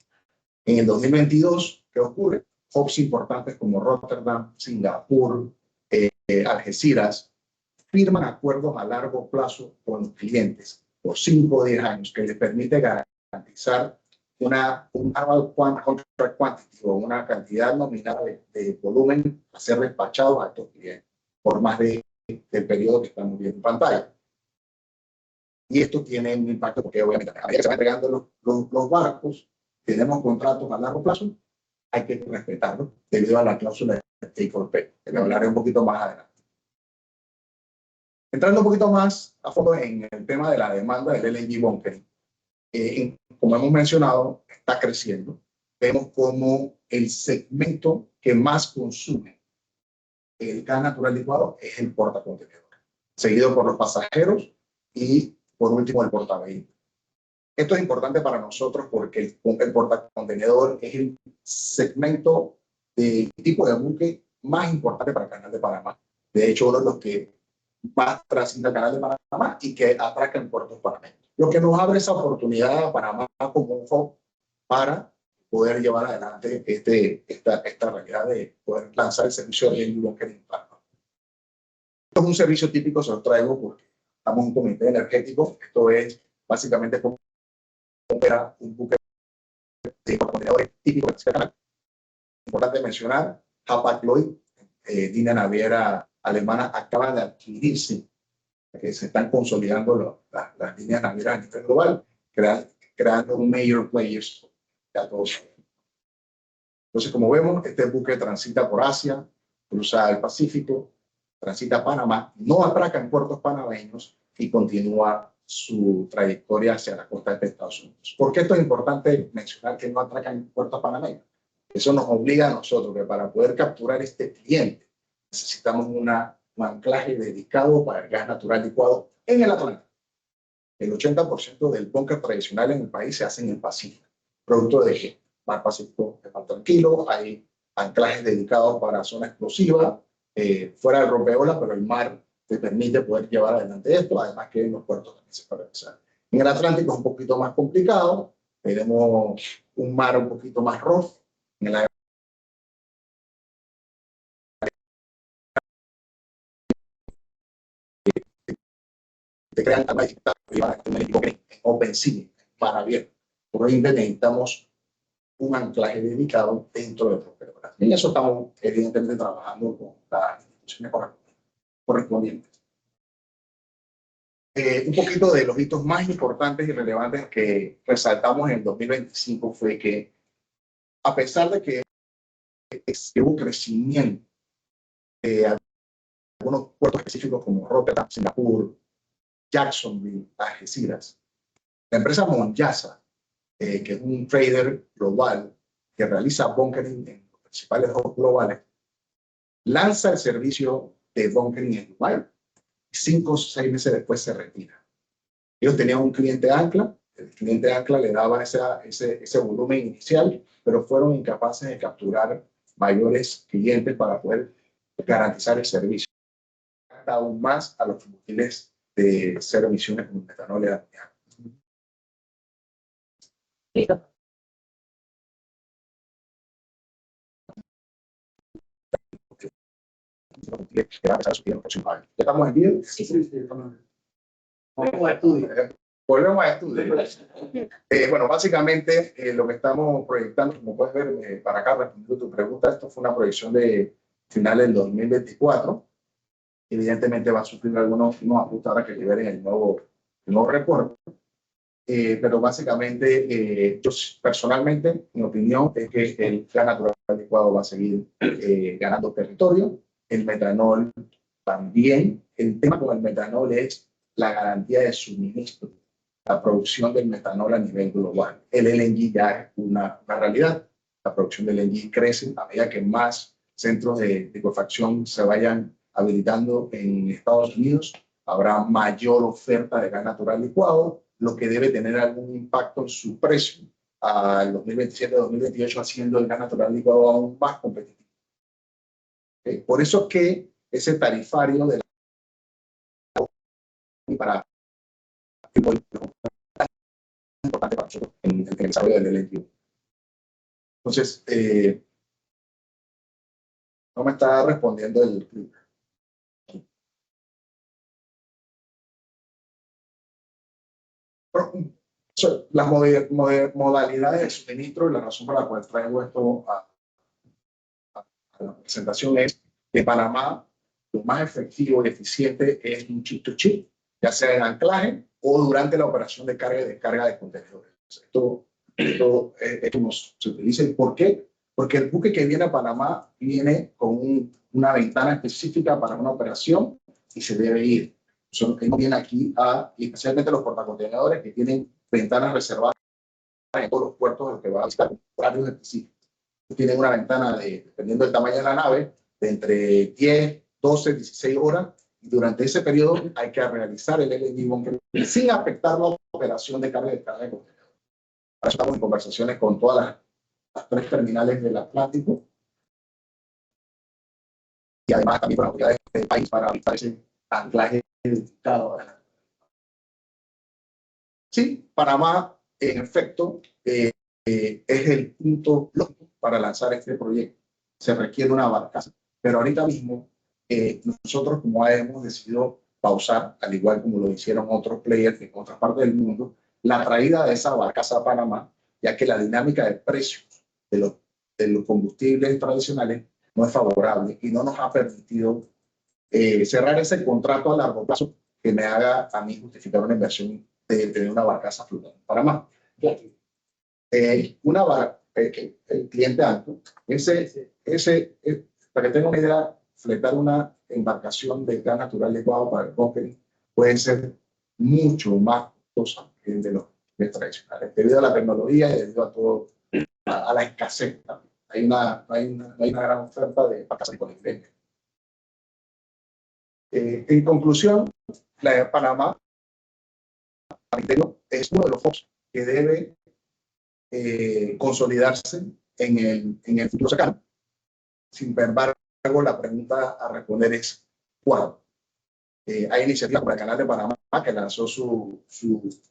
Speaker 3: En el 2022, ¿qué ocurre? Hubs importantes como Rotterdam, Singapur, Algeciras, firman acuerdos a largo plazo con los clientes por 5 o 10 años que les permite garantizar un annual contract quantity o una cantidad nominal de volumen a ser despachado a estos clientes por más del periodo que estamos viendo en pantalla. Y esto tiene un impacto porque obviamente a medida que se van entregando los barcos, tenemos contratos a largo plazo, hay que respetarlos debido a la cláusula de take or pay, que le hablaré un poquito más adelante. Entrando un poquito más a fondo en el tema de la demanda del LNG bunkering, como hemos mencionado, está creciendo. Vemos como el segmento que más consume el gas natural licuado es el portacontenedor, seguido por los pasajeros y por último el portavehículos. Esto es importante para nosotros porque el portacontenedor es el segmento de tipo de buque más importante para el Canal de Panamá. De hecho, uno de los que más transita el Canal de Panamá y que atraca en puertos panameños. Lo que nos abre esa oportunidad a Panamá como un hub para poder llevar adelante esta realidad de poder lanzar el servicio de bunkering en Panamá. Esto es un servicio típico, se lo traigo porque estamos en un comité energético. Esto es básicamente como opera un buque de contenedores típico de este canal. Importante mencionar, Hapag-Lloyd, línea naviera alemana, acaba de adquirirse, que se están consolidando las líneas navieras a nivel global, creando un major players a todos. Entonces, como vemos, este buque transita por Asia, cruza el Pacífico, transita Panamá, no atraca en puertos panameños y continúa su trayectoria hacia la costa de Estados Unidos. ¿Por qué esto es importante mencionar que no atraca en puertos panameños? Eso nos obliga a nosotros que para poder capturar este cliente necesitamos un anclaje dedicado para el gas natural licuado en el Atlántico. El 80% del búnker tradicional en el país se hace en el Pacífico, producto de que Mar Pacífico es más tranquilo, hay anclajes dedicados para zona explosiva, fuera del rompeolas, pero el mar te permite poder llevar adelante esto, además que en los puertos también se puede realizar. En el Atlántico es un poquito más complicado, tenemos un mar un poquito más rough, en el te crean open sea, para abierto. Por ende necesitamos un anclaje dedicado dentro del rompeolas. Y en eso estamos evidentemente trabajando con las instituciones correspondientes. Un poquito de los hitos más importantes y relevantes que resaltamos en 2025 fue que, a pesar de que hubo crecimiento de algunos puertos específicos como Rotterdam, Singapur, Jacksonville, Algeciras, la empresa Monjasa, que es un trader global que realiza bunkering en los principales hubs globales, lanza el servicio de bunkering en Dubái 5 o 6 meses después se retira. Ellos tenían un cliente ancla, el cliente ancla le daba ese volumen inicial, pero fueron incapaces de capturar mayores clientes para poder garantizar el servicio. Aún más a los combustibles de cero emisiones como el metanol y el amoníaco.
Speaker 2: Listo.
Speaker 3: Que va a empezar a subir en los próximos años. ¿Ya estamos en vivo?
Speaker 1: Sí, sí, sí.
Speaker 3: Volvemos a estudio. Volvemos a estudio. Bueno, básicamente lo que estamos proyectando, como puedes ver, para acá, respondiendo a tu pregunta, esto fue una proyección de finales del 2024. Evidentemente va a sufrir algunos ajustes ahora que liberen el nuevo reporte. Pero básicamente, yo personalmente, mi opinión es que el gas natural licuado va a seguir ganando territorio. El metanol también. El tema con el metanol es la garantía de suministro, la producción del metanol a nivel global. El LNG ya es una realidad. La producción del LNG crece a medida que más centros de licuefacción se vayan habilitando en Estados Unidos. Habrá mayor oferta de gas natural licuado, lo que debe tener algún impacto en su precio al 2027-2028, haciendo el gas natural licuado aún más competitivo. Por eso que ese tarifario de la para es importante para nosotros en el desarrollo del LNG. Entonces, no me está respondiendo el clip. Las modalidades de suministro y la razón por la cual traigo esto a la presentación es que Panamá lo más efectivo y eficiente es un chip-to-chip, ya sea en anclaje o durante la operación de carga y descarga de contenedores. Esto se utiliza. ¿Y por qué? Porque el buque que viene a Panamá viene con una ventana específica para una operación y se debe ir. No viene aquí y especialmente los portacontenedores que tienen ventanas reservadas en todos los puertos en los que va a visitar, horarios específicos. Tienen una ventana, dependiendo del tamaño de la nave, de entre 10, 12, 16 horas. Y durante ese periodo hay que realizar el LNG bunker sin afectar la operación de carga y descarga de contenedores. Para eso estamos en conversaciones con todas las 3 terminales del Atlántico y además también con las autoridades del país para habilitar ese anclaje dedicado. Sí, Panamá, en efecto, es el punto lógico para lanzar este proyecto. Se requiere una barcaza, pero ahorita mismo nosotros como hemos decidido pausar, al igual como lo hicieron otros players en otras partes del mundo, la traída de esa barcaza a Panamá, ya que la dinámica de precios de los combustibles tradicionales no es favorable y no nos ha permitido cerrar ese contrato a largo plazo que me haga a mí justificar una inversión de tener una barcaza flotando en Panamá. El cliente alto, para que tenga una idea, fletar una embarcación de gas natural licuado para el bunkering puede ser mucho más costosa que de los tradicionales, debido a la tecnología y debido a la escasez. Hay una gran oferta de barcazas disponibles. En conclusión, la de Panamá es uno de los hubs que debe consolidarse en el futuro cercano. Sin embargo, la pregunta a responder es ¿cuándo? Hay iniciativas como el Canal de Panamá que lanzó su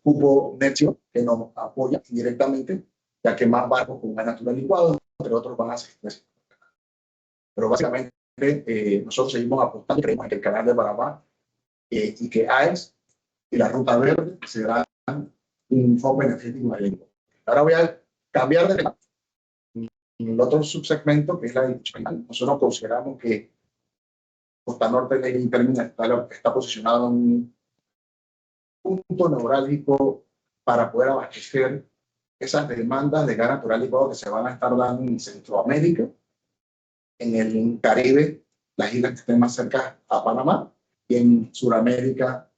Speaker 3: cupo Netzio, que nos apoya directamente, ya que más barcos con gas natural licuado, entre otros, van a seguir. Pero básicamente nosotros seguimos apostando y creemos en que el Canal de Panamá y que AES y la Ruta Verde serán un foco energético mayor. Ahora voy a cambiar de tema. En el otro subsegmento, que es la discusión, nosotros consideramos que Costa Norte de Terminal está posicionado en un punto neurálgico para poder abastecer esas demandas de gas natural licuado que se van a estar dando en Centroamérica, en el Caribe, las islas que estén más cerca a Panamá, y en Sudamérica,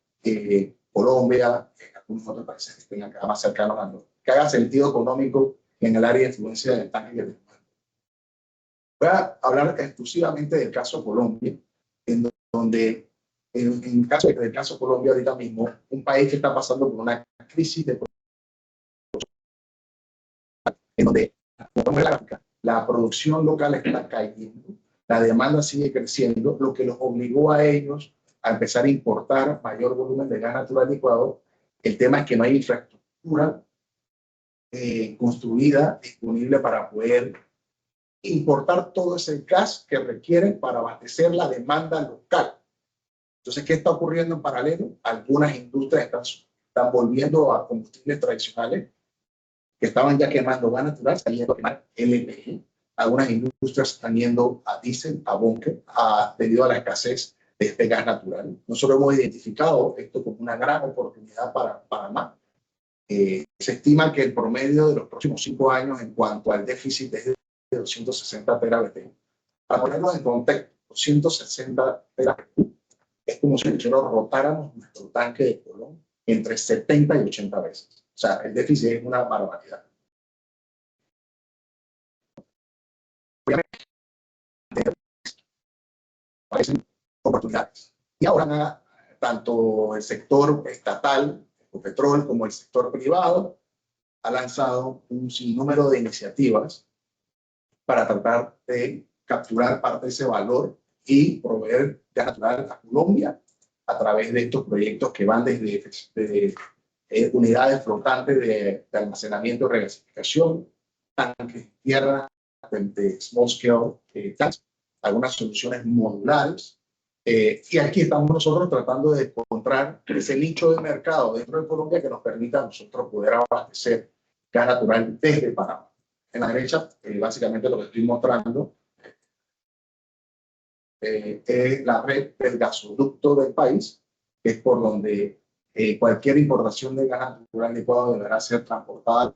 Speaker 3: Colombia, algunos otros países que estén acá más cercanos a nosotros, que haga sentido económico en el área de influencia del tanque de Panamá. Voy a hablar exclusivamente del caso Colombia, en donde en el caso de Colombia ahorita mismo, un país que está pasando por una crisis de en donde la producción local está cayendo, la demanda sigue creciendo, lo que los obligó a ellos a empezar a importar mayor volumen de gas natural licuado. El tema es que no hay infraestructura construida, disponible para poder importar todo ese gas que requieren para abastecer la demanda local. Entonces, ¿qué está ocurriendo en paralelo? Algunas industrias están volviendo a combustibles tradicionales que estaban ya quemando gas natural, están yendo a quemar LPG. Algunas industrias están yendo a diésel, a búnker, debido a la escasez de este gas natural. Nosotros hemos identificado esto como una gran oportunidad para Panamá. Se estima que el promedio de los próximos 5 años en cuanto al déficit es de 260 terabit. Para ponerlo en contexto, 260 terabit es como si nosotros rotáramos nuestro tanque de Colón entre 70 y 80 veces. O sea, el déficit es una barbaridad. Obviamente, parecen oportunidades. Y ahora, tanto el sector estatal, el petróleo, como el sector privado, ha lanzado un sinnúmero de iniciativas para tratar de capturar parte de ese valor y proveer gas natural a Colombia a través de estos proyectos que van desde unidades flotantes de almacenamiento y regasificación, tanques de tierra, de small scale tanks, algunas soluciones modulares. Y aquí estamos nosotros tratando de encontrar ese nicho de mercado dentro de Colombia que nos permita a nosotros poder abastecer gas natural desde Panamá. En la derecha, básicamente lo que estoy mostrando es la red del gasoducto del país, que es por donde cualquier importación de gas natural licuado deberá ser transportada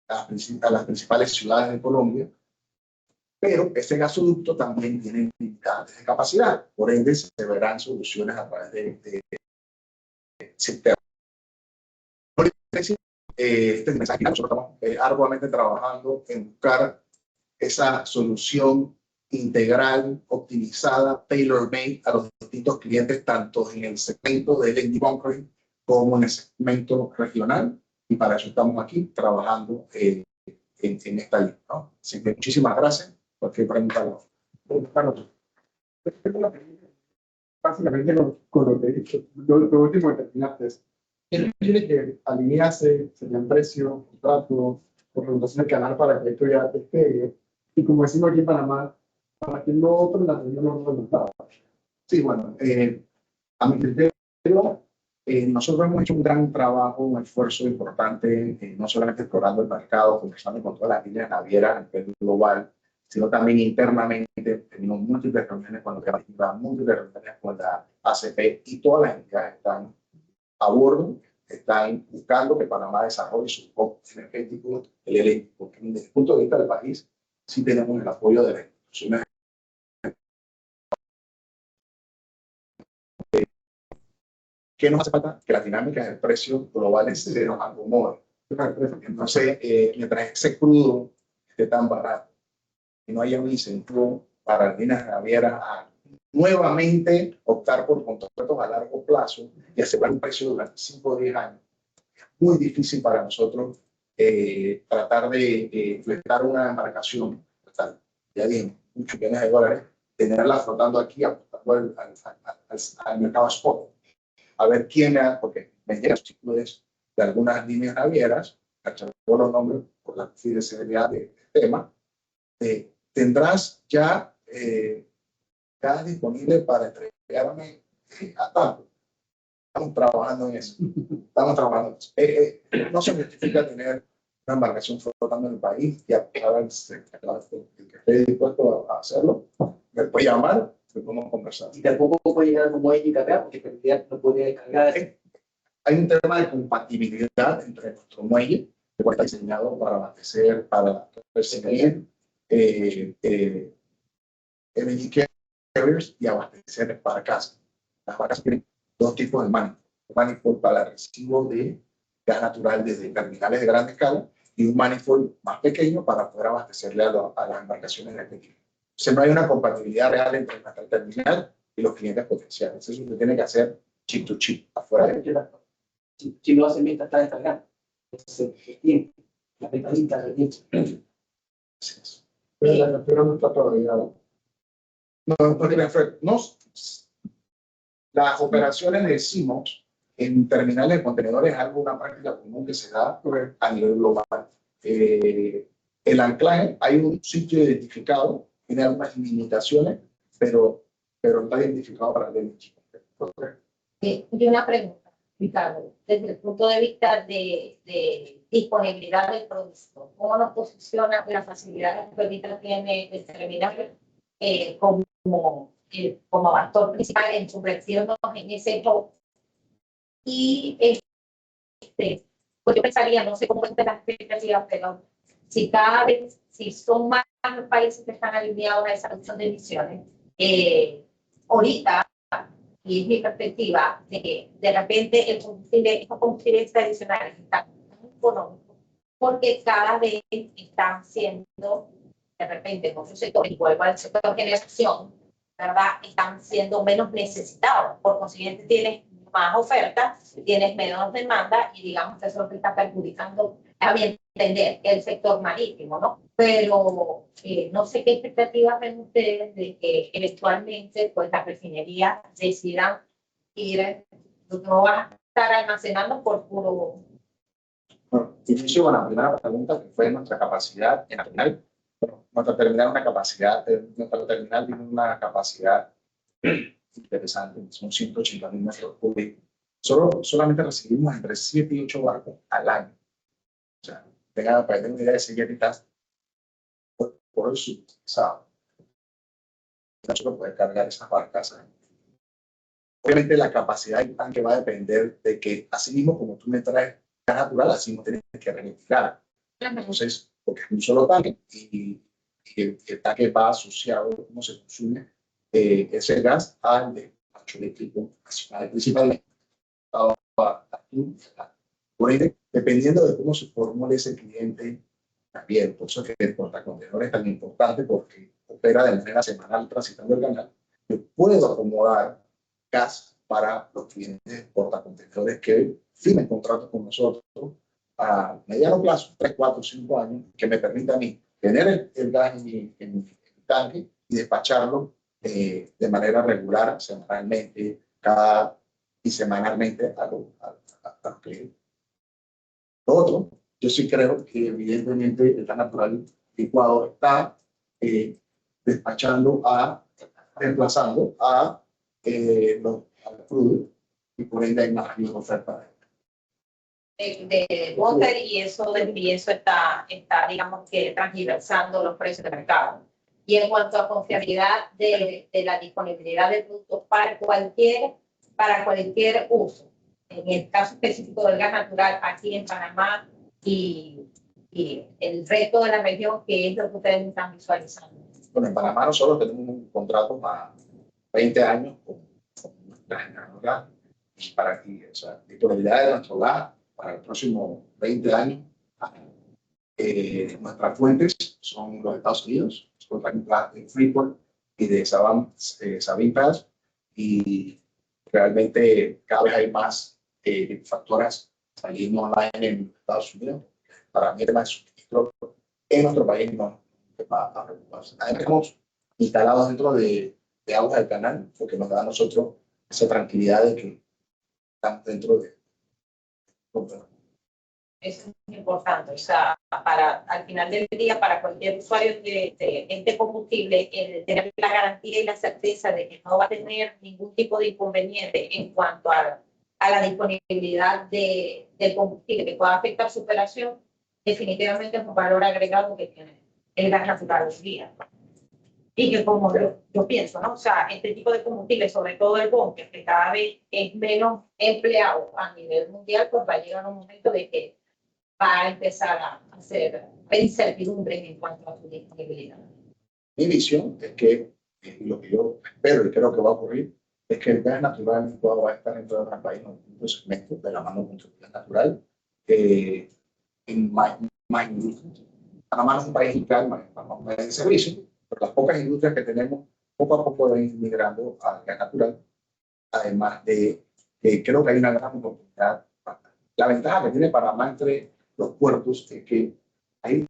Speaker 3: a las principales ciudades de Colombia, pero ese gasoducto también tiene limitantes de capacidad, por ende se verán soluciones a través de sistemas. Este mensaje, nosotros estamos arduamente trabajando en buscar esa solución integral, optimizada, tailor-made a los distintos clientes, tanto en el segmento de LNG bunkering como en el segmento regional. Y para eso estamos aquí trabajando en esta línea, ¿no? Así que muchísimas gracias. Cualquier pregunta.
Speaker 1: Básicamente con lo que he dicho, lo último que terminaste es, ¿qué tiene que alinearse, sería el precio, contrato, por regulación del canal para que esto ya despegue? Y como decimos aquí en Panamá, para que no otro en la región no lo notaba.
Speaker 3: Sí, bueno, a mi criterio, nosotros hemos hecho un gran trabajo, un esfuerzo importante, no solamente explorando el mercado, conversando con todas las líneas navieras a nivel global, sino también internamente. Tenemos múltiples reuniones con múltiples reuniones con la ACP, y todas las entidades están a bordo, están buscando que Panamá desarrolle su hub energético, el LNG, porque desde el punto de vista del país sí tenemos el apoyo de las instituciones. ¿Qué nos hace falta? Que las dinámicas del precio globales se nos acomoden. Entonces, mientras ese crudo esté tan barato y no haya un incentivo para las líneas navieras a nuevamente optar por contratos a largo plazo y asegurar un precio durante 5 o 10 años, es muy difícil para nosotros tratar de fletar una embarcación, ya dije, muchos millones de dólares, tenerla flotando aquí apostando al mercado spot. A ver quién me da, porque me llegan solicitudes de algunas líneas navieras, cachando los nombres por la confidencialidad del tema. Tendrás ya gas disponible para entregarme a tanto. Estamos trabajando en eso. Estamos trabajando en eso. No se justifica tener una embarcación flotando en el país y a el que esté dispuesto a hacerlo, me puede llamar, que podemos conversar.
Speaker 4: Y tampoco puede llegar como hay que cargar, porque ya no puede cargar.
Speaker 3: Hay un tema de compatibilidad entre nuestro muelle, que está diseñado para abastecer, para recibir LNG carriers y abastecer para casa. Las barcas tienen dos tipos de manifold. Un manifold para recibo de gas natural desde terminales de gran escala y un manifold más pequeño para poder abastecerle a las embarcaciones de este tipo. O sea, no hay una compatibilidad real entre nuestra terminal y los clientes potenciales. Eso se tiene que hacer chip to chip, afuera de
Speaker 4: Si lo hacen mientras está descargando, entonces el tiempo, la ventanita del tiempo.
Speaker 1: Pero la captura no está todavía.
Speaker 3: No tiene efecto. Las operaciones de CMOS en terminales de contenedores es una práctica común que se da a nivel global. El anclaje, hay un sitio identificado, tiene algunas limitaciones, pero está identificado para el DNI.
Speaker 2: Y una pregunta, Ricardo, desde el punto de vista de disponibilidad del producto, ¿cómo nos posiciona la facilidad que ahorita tiene el terminal como actor principal en convertirnos en ese hub? Y pues yo pensaría, no sé cómo están las expectativas, pero si son más los países que están alineados a esa reducción de emisiones, ahorita, y es mi perspectiva, de que de repente estos combustibles tradicionales están tan económicos porque cada vez están siendo, de repente, en otros sectores, y vuelvo al sector de generación, ¿verdad? Están siendo menos necesitados. Por consiguiente, tienes más oferta, tienes menos demanda y digamos que eso es lo que está perjudicando, a mi entender, el sector marítimo, ¿no? Pero no sé qué expectativas ven ustedes de que eventualmente pues las refinerías decidan ir, no van a estar almacenando por puro.
Speaker 3: Bueno, inicio con la primera pregunta, que fue nuestra capacidad en la terminal. Bueno, nuestra terminal tiene una capacidad interesante, son 180.000 metros cúbicos. Solamente recibimos entre 7 y 8 barcos al año. O sea, para tener una idea de si ya estás por el subutilizado. No puede cargar esas barcas. Obviamente la capacidad del tanque va a depender de que, así mismo como tú me traes gas natural, así mismo tienes que rectificar. Entonces, porque es un solo tanque y el tanque va asociado a cómo se consume ese gas al despacho eléctrico nacional, principalmente. Por ende, dependiendo de cómo se formule ese cliente también, por eso es que el portacontenedor es tan importante porque opera de manera semanal transitando el canal. Yo puedo acomodar gas para los clientes portacontenedores que firmen contratos con nosotros a mediano plazo, 3, 4, 5 años, que me permita a mí tener el gas en mi tanque y despacharlo de manera regular, semanalmente, y semanalmente a los clientes. Lo otro, yo sí creo que evidentemente el gas natural licuado está reemplazando a los crudos y por ende hay más oferta
Speaker 2: de Water y eso está, digamos que transversando los precios de mercado. Y en cuanto a confiabilidad de la disponibilidad de productos para cualquier uso, en el caso específico del gas natural aquí en Panamá y el resto de la región, que es lo que ustedes están visualizando.
Speaker 3: Bueno, en Panamá nosotros tenemos un contrato para 20 años con gas para aquí, o sea, disponibilidad de nuestro gas para el próximo 20 años. Nuestras fuentes son los Estados Unidos, de Freeport y de Sabine Pass, y realmente cada vez hay más factoras saliendo online en Estados Unidos. Para mí el tema de suministro en nuestro país no va a preocuparse. Además estamos instalados dentro de aguas del canal, porque nos da a nosotros esa tranquilidad de que estamos dentro de.
Speaker 2: Eso es importante, o sea, al final del día, para cualquier usuario de este combustible, el tener la garantía y la certeza de que no va a tener ningún tipo de inconveniente en cuanto a la disponibilidad del combustible que pueda afectar su operación, definitivamente es un valor agregado que tiene el gas natural hoy día. Y que como yo pienso, ¿no? O sea, este tipo de combustible, sobre todo el búnker, que cada vez es menos empleado a nivel mundial, pues va a llegar un momento de que va a empezar a hacer incertidumbre en cuanto a su disponibilidad.
Speaker 3: Mi visión es que lo que yo espero y creo que va a ocurrir es que el gas natural licuado va a estar en todo el país en distintos segmentos de la mano con el gas natural en más industrias. Panamá es un país industrial, Panamá es un país de servicio, pero las pocas industrias que tenemos poco a poco va a ir migrando al gas natural, además de que creo que hay una gran oportunidad. La ventaja que tiene Panamá entre los puertos es que hay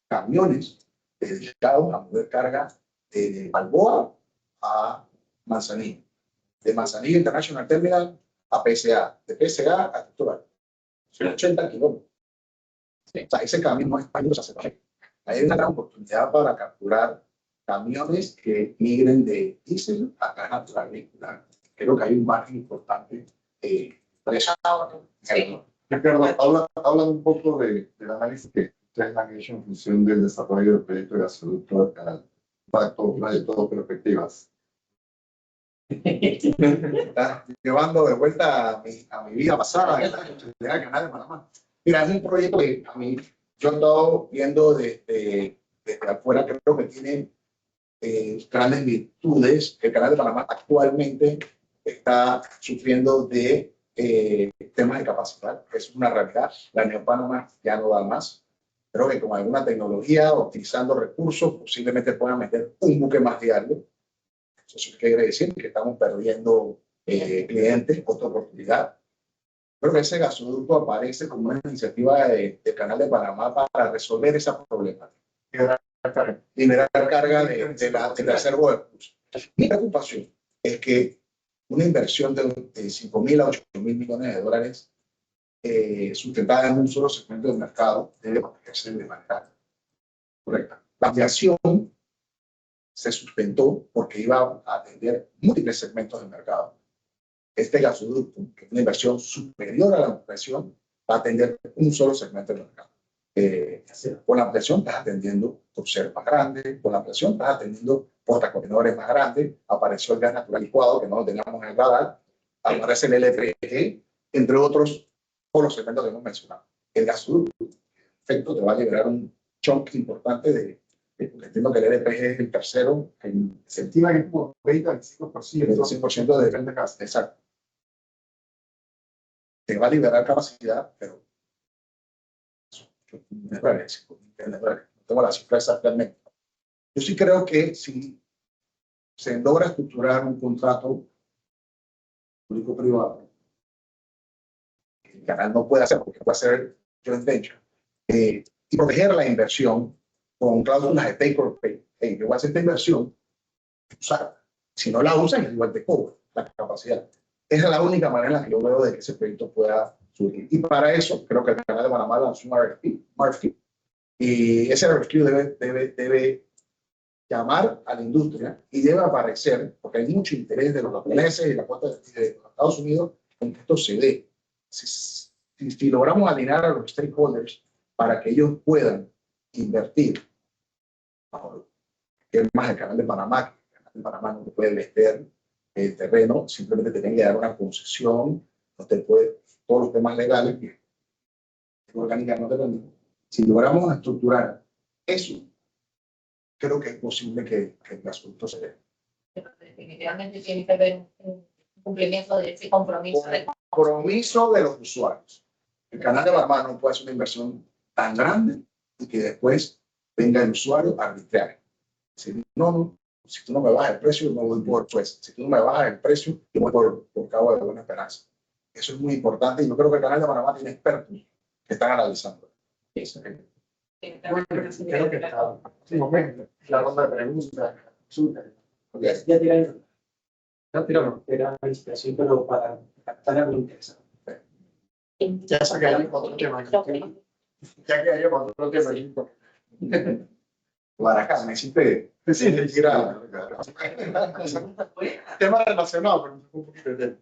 Speaker 3: camiones dedicados a mover carga de Balboa a Manzanillo, de Manzanillo International Terminal a PSA, de PSA a Titular. Son 80 kilómetros. Sí. O sea, ese camino no es para irnos a hacer. Hay una gran oportunidad para capturar camiones que migren de diésel a gas natural vehicular. Creo que hay un margen importante para eso.
Speaker 2: Sí.
Speaker 5: Ricardo, habla un poco del análisis que ustedes han hecho en función del desarrollo del proyecto de gasoducto del canal. Impacto, de todas perspectivas.
Speaker 3: Está llevando de vuelta a mi vida pasada en la responsabilidad del Canal de Panamá. Mira, es un proyecto que a mí, yo he estado viendo desde afuera, creo que tiene grandes virtudes. El Canal de Panamá actualmente está sufriendo de temas de capacidad. Es una realidad. La Neopanamá ya no da más. Creo que con alguna tecnología, optimizando recursos, posiblemente puedan meter un buque más diario. Eso quiere decir que estamos perdiendo clientes, otra oportunidad. Creo que ese gasoducto aparece como una iniciativa del Canal de Panamá para resolver esa problemática. Liberar carga del reservo de recursos. Mi preocupación es que una inversión de 5.000 a 8.000 millones de dólares sustentada en un solo segmento del mercado debe protegerse de manera correcta. La ampliación se sustentó porque iba a atender múltiples segmentos del mercado. Este gasoducto, que es una inversión superior a la ampliación, va a atender un solo segmento del mercado. Con la ampliación estás atendiendo cruceros más grandes, con la ampliación estás atendiendo portacontenedores más grandes, apareció el gas natural licuado, que no lo teníamos en el radar, aparece el LPG, entre otros, por los segmentos que hemos mencionado. El gasoducto, en efecto, te va a liberar un chunk importante porque entiendo que el LPG es el tercero.
Speaker 1: Se estima que es como 20-25%
Speaker 3: de gas. Exacto. Te va a liberar capacidad, pero no tengo la cifra exactamente. Yo sí creo que si se logra estructurar un contrato público-privado, el canal no puede hacer, porque puede hacer joint venture, y proteger la inversión con cláusulas de take or pay. Hey, yo voy a hacer esta inversión, usarla. Si no la usan, igual te cobro la capacidad. Esa es la única manera en la que yo veo de que ese proyecto pueda surgir. Y para eso, creo que el Canal de Panamá lanzó un RFQ. Y ese RFQ debe llamar a la industria y debe aparecer, porque hay mucho interés de los japoneses y la cuota de los Estados Unidos en que esto se dé. Si logramos alinear a los stakeholders para que ellos puedan invertir, que es más el Canal de Panamá, el Canal de Panamá no te puede vender el terreno, simplemente te tienen que dar una concesión, no te puede, todos los temas legales que orgánica no te permiten. Si logramos estructurar eso, creo que es posible que el gasoducto se dé.
Speaker 2: Pero definitivamente tiene que haber un cumplimiento de ese compromiso.
Speaker 3: Compromiso de los usuarios. El Canal de Panamá no puede hacer una inversión tan grande y que después venga el usuario a arbitrar. Si no, si tú no me bajas el precio, yo me voy por pues. Si tú no me bajas el precio, yo voy por Cabo de Buena Esperanza. Eso es muy importante y yo creo que el Canal de Panamá tiene expertos que están analizando. Eso.
Speaker 1: Bueno, creo que está en momento. La ronda de preguntas.
Speaker 3: Okay.
Speaker 4: Ya tiraron. No tiraron. Era una inspiración, pero para captar algo interesante.
Speaker 1: Ya se quedaron con otro tema. Ya quedaría con otro tema.
Speaker 3: Guaracá, me hiciste
Speaker 1: Sí, tema relacionado, pero un poquito de tema.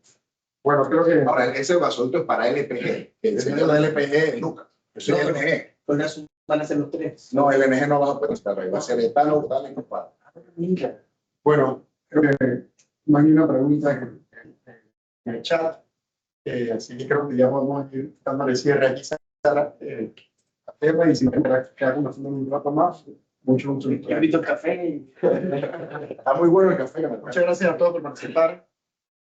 Speaker 1: Bueno, creo que
Speaker 3: ahora ese gasoducto es para LPG. El señor de LPG es Lucas. Yo soy LNG.
Speaker 4: Con eso van a ser los tres.
Speaker 3: No, LNG no va a poder estar ahí. Va a ser etano, butano y propano.
Speaker 1: bueno, creo que no hay una pregunta en el chat. Así que creo que ya vamos a ir dándole cierre aquí a tema y si me queda conversando un rato más, mucho.
Speaker 4: Yo invito el café y...
Speaker 3: Está muy bueno el café.
Speaker 1: Muchas gracias a todos por participar.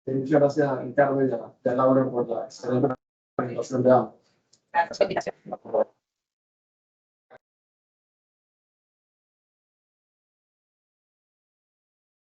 Speaker 1: Muchas gracias a Ricardo y a Laura por la excelente presentación de ambos.
Speaker 2: Gracias por la invitación.